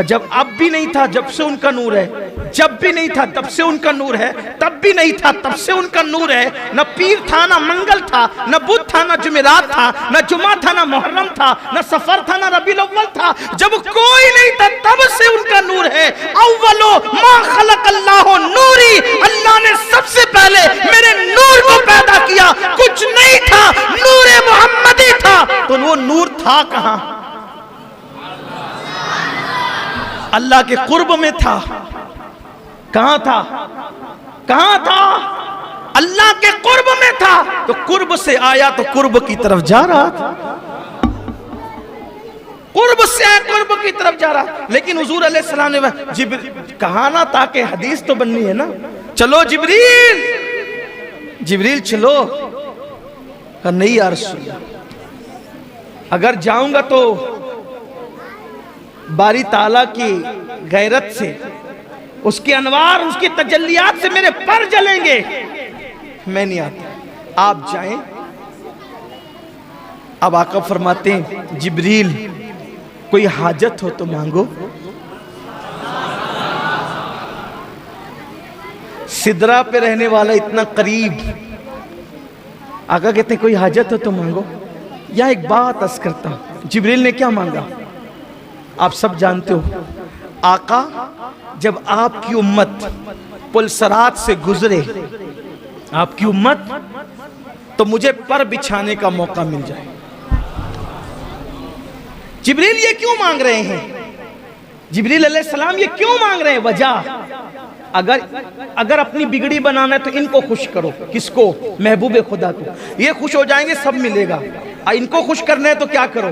جب اب بھی نہیں تھا جب سے ان کا نور ہے، جب بھی نہیں تھا تب سے ان کا نور ہے، تب بھی نہیں تھا تب سے ان کا نور ہے۔ نہ پیر تھا نہ منگل تھا، نہ بدھ تھا نہ جمعرات تھا، نہ جمعہ تھا نہ محرم تھا، نہ سفر تھا نہ ربیع الاول تھا، جب کوئی نہیں تھا تب سے ان کا نور ہے۔ اولو ما خلق اللہ نوری، اللہ نے سب سے پہلے میرے نور کو پیدا کیا، کچھ نہیں تھا، نور محمدی تھا۔ تو وہ نور تھا کہاں؟ اللہ کے قرب میں تھا۔ کہاں تھا؟ کہاں تھا؟ اللہ کے قرب میں تھا، تو قرب سے آیا تو قرب کی طرف جا رہا تھا، قرب سے آیا قرب کی طرف جا رہا۔ لیکن حضور علیہ السلام نے کہا نا تاکہ حدیث تو بننی ہے نا، چلو جبریل چلو۔ کہا نہیں یا رسول اللہ، اگر جاؤں گا تو باری تعالیٰ کی غیرت سے، اس کے انوار، اس کی تجلیات سے میرے پر جلیں گے، میں نہیں آتا، آپ جائیں۔ اب آقا فرماتے ہیں جبریل کوئی حاجت ہو تو مانگو۔ سدرہ پہ رہنے والا اتنا قریب، آقا کہتے ہیں کوئی حاجت ہو تو مانگو۔ یا ایک بات عرض کرتا ہوں، جبریل نے کیا مانگا آپ سب جانتے ہو۔ آقا جب آپ کی امت پلسرات سے گزرے، آپ کی امت، تو مجھے پر بچھانے کا موقع مل جائے۔ جبریل یہ کیوں مانگ رہے ہیں؟ جبریل علیہ السلام یہ کیوں مانگ رہے ہیں؟ وجہ، اگر اپنی بگڑی بنانا ہے تو ان کو خوش کرو۔ کس کو؟ محبوب خدا کو۔ یہ خوش ہو جائیں گے، سب ملے گا۔ ان کو خوش کرنا ہے تو کیا کرو؟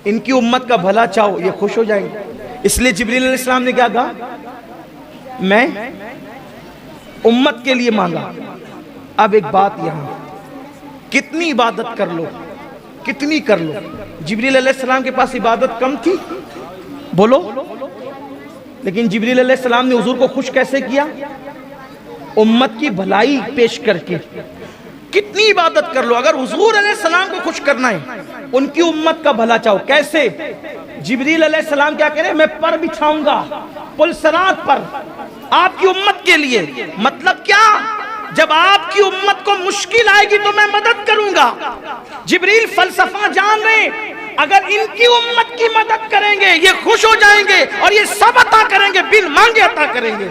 ان کی امت کا بھلا چاہو، یہ خوش ہو جائیں گے۔ اس لیے جبریل علیہ السلام نے کیا کہا؟ میں امت کے لیے مانگا۔ اب ایک بات یہاں، کتنی عبادت کر لو، کتنی کر لو، جبریل علیہ السلام کے پاس عبادت کم تھی؟ بولو۔ لیکن جبریل علیہ السلام نے حضور کو خوش کیسے کیا؟ امت کی بھلائی پیش کر کے۔ کتنی عبادت کر لو، اگر حضور علیہ السلام کو خوش کرنا ہے، ان کی امت کا بھلا چاہو۔ کیسے؟ جبریل علیہ السلام کیا کہہ رہے ہیں؟ میں پر بچھاؤں گا پلسرات پر آپ کی امت کے لیے۔ مطلب کیا؟ جب آپ کی امت کو مشکل آئے گی تو میں مدد کروں گا۔ جبریل فلسفہ جان رہے ہیں، اگر ان کی امت کی مدد کریں گے یہ خوش ہو جائیں گے اور یہ سب عطا کریں گے، بن مانگے عطا کریں گے۔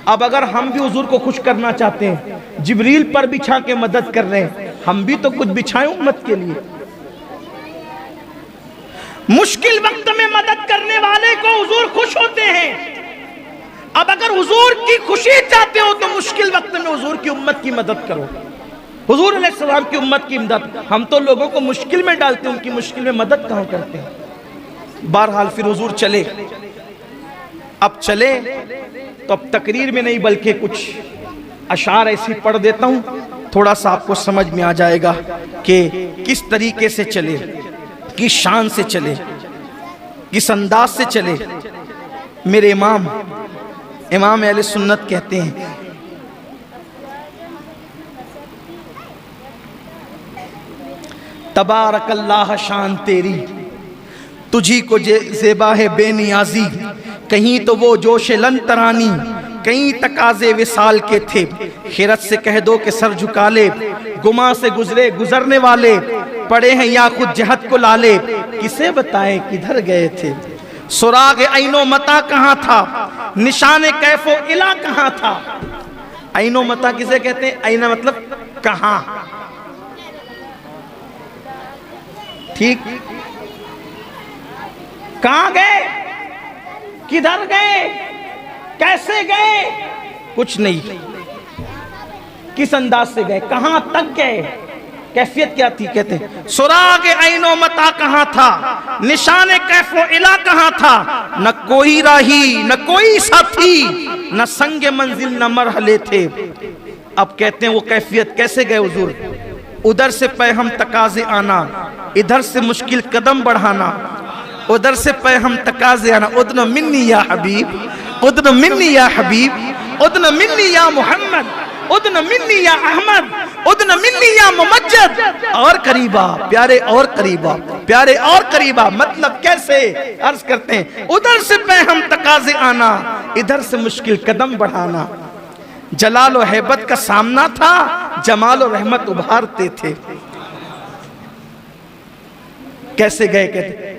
اب اگر ہم بھی حضور کو خوش کرنا چاہتے ہیں، جبریل پر بچھا کے مدد کر رہے ہیں، ہم بھی تو کچھ بچھائیں امت کے لیے۔ مشکل وقت میں مدد کرنے والے کو حضور خوش ہوتے ہیں۔ اب اگر حضور کی خوشی چاہتے ہو تو مشکل وقت میں حضور کی امت کی مدد کرو۔ حضور علیہ السلام کی امت کی مدد، ہم تو لوگوں کو مشکل میں ڈالتے ہیں، ان کی مشکل میں مدد کہاں کرتے ہیں۔ بہرحال پھر حضور چلے۔ اب چلے تو اب تقریر میں نہیں بلکہ کچھ اشعار ایسی پڑھ دیتا ہوں، تھوڑا سا آپ کو سمجھ میں آ جائے گا کہ کس طریقے سے چلے، کس شان سے چلے، کس انداز سے چلے۔ میرے امام اہل سنت کہتے ہیں تبارک اللہ شان تیری، تجھی کو زیبا ہے بے نیازی، کہیں تو وہ جوش لن ترانی، کہیں تقاضے وصال کے تھے، خیرت سے کہہ دو کہ سر جھکا لے، گما سے گزرے گزرنے والے، پڑے ہیں یا خود جہت کو لالے، کسے بتائیں کدھر گئے تھے، سراغ عین و متا کہاں تھا، نشان کیف و الا کہاں تھا۔ عین و متا کسے کہتے ہیں؟ عین مطلب کہاں، ٹھیک، کہاں گئے، کدھر گئے، کیسے گئے، کچھ نہیں، کس انداز سے گئے، کہاں تک گئے، کیفیت کیا تھی؟ کہتے ہیں سراغ عین و متا کہاں تھا، نشان کیف و الا کہاں تھا، نہ کوئی راہی نہ کوئی ساتھی، نہ سنگ منزل نہ مرحلے تھے۔ اب کہتے ہیں وہ کیفیت کیسے گئے حضور؟ ادھر سے پیہم تقاضے آنا، ادھر سے مشکل قدم بڑھانا، ادھر سے پیہم تقاضے آنا، ادن منی یا حبیب، ادن منی یا حبیب، ادن منی یا محمد، ادن منی یا احمد، ادن منی یا ممجد، اور قریبا پیارے، اور قریبا پیارے، اور قریبا۔ مطلب کیسے؟ عرض کرتے ہیں ادھر سے پیہم تقاضے آنا، ادھر سے مشکل قدم بڑھانا۔ جلال و ہیبت کا سامنا تھا، جمال و رحمت ابھارتے تھے۔ کیسے گئے؟ کہتے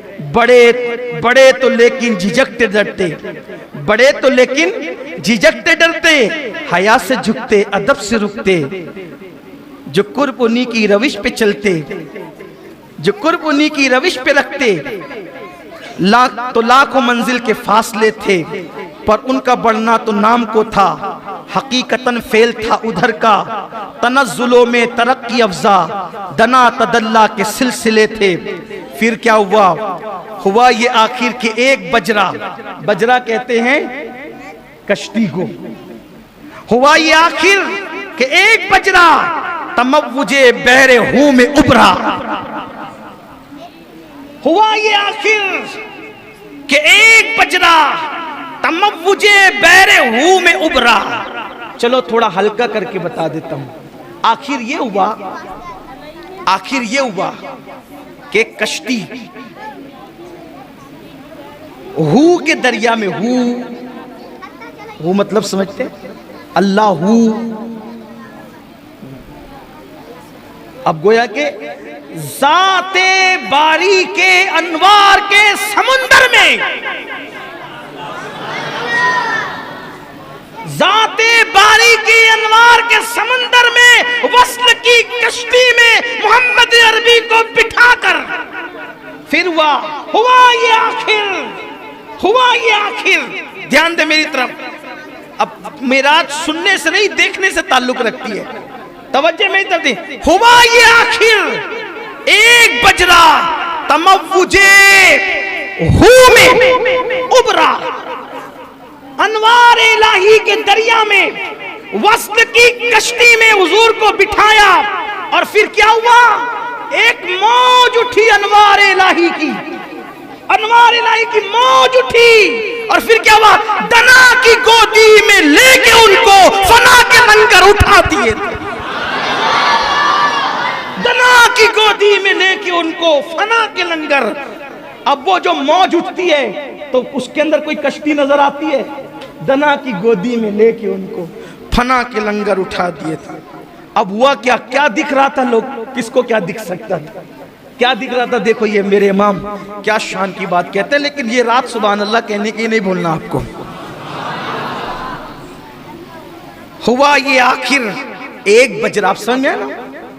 بڑے تو لیکن جھجکتے ڈرتے، بڑے تو لیکن جھجکتے ڈرتے، حیا سے جھکتے ادب سے رکتے، جو قرب انہی کی روش پہ چلتے، جو قرب انہی کی روش پہ رکھتے، تو لاکھوں منزل کے فاصلے تھے، پر ان کا بڑھنا تو نام کو تھا، حقیقتاً فیل تھا ادھر کا، تنزلوں میں ترقی افزا، دنا تدلہ کے سلسلے تھے۔ پھر کیا ہوا یہ آخر کے ایک بجرا، بجرا کہتے ہیں کشتی کو، ہوا یہ آخر کہ ایک بجرا تموج بحر ہوں میں ابھرا، ہوا یہ آخر بجرا تموج بیر ہو میں ابرا. چلو تھوڑا ہلکا کر کے بتا دیتا ہوں. آخر یہ ہوا کہ کشتی ہو کے دریا میں، ہو مطلب سمجھتے ہیں؟ اللہ ہو. اب گویا کہ ذات باری کے انوار کے سمندر میں، ذات باری کی انوار کے سمندر میں، وصل کی کشتی میں محمد عربی کو بٹھا کر پھر ہوا یہ آخر. دھیان دے میری طرف. اب معراج سننے سے نہیں دیکھنے سے تعلق رکھتی ہے. توجہ میری طرف دے. ہوا یہ آخر ایک بجرا تموجے ہو میں ابرا. انوار الہی کے دریا میں وصل کی کشتی میں حضور کو بٹھایا اور پھر کیا ہوا؟ ایک موج اٹھی انوار الہی کی، انوار الہی کی موج اٹھی اور پھر کیا ہوا؟ دنا کی گودی میں لے کے ان کو فنا کے لنگر اٹھا دیے تھے. دنا کی گودی میں لے کے ان کو فنا کے لنگر. اب وہ جو موج اٹھتی ہے تو اس کے اندر کوئی کشتی نظر آتی ہے؟ دنا کی گودی میں لے کے ان کو فنا کے لنگر اٹھا دیے تھے. اب ہوا کیا دکھ رہا تھا؟ لوگ کس کو کیا دکھ سکتا تھا؟ کیا دکھ رہا تھا؟ دیکھو یہ میرے امام کیا شان کی بات کہتے ہیں، لیکن یہ رات سبحان اللہ کہنے کی نہیں بھولنا آپ کو. ہوا یہ آخر ایک بجرا. آپ سمجھ گئے نا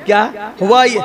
کیا ہوا؟ یہ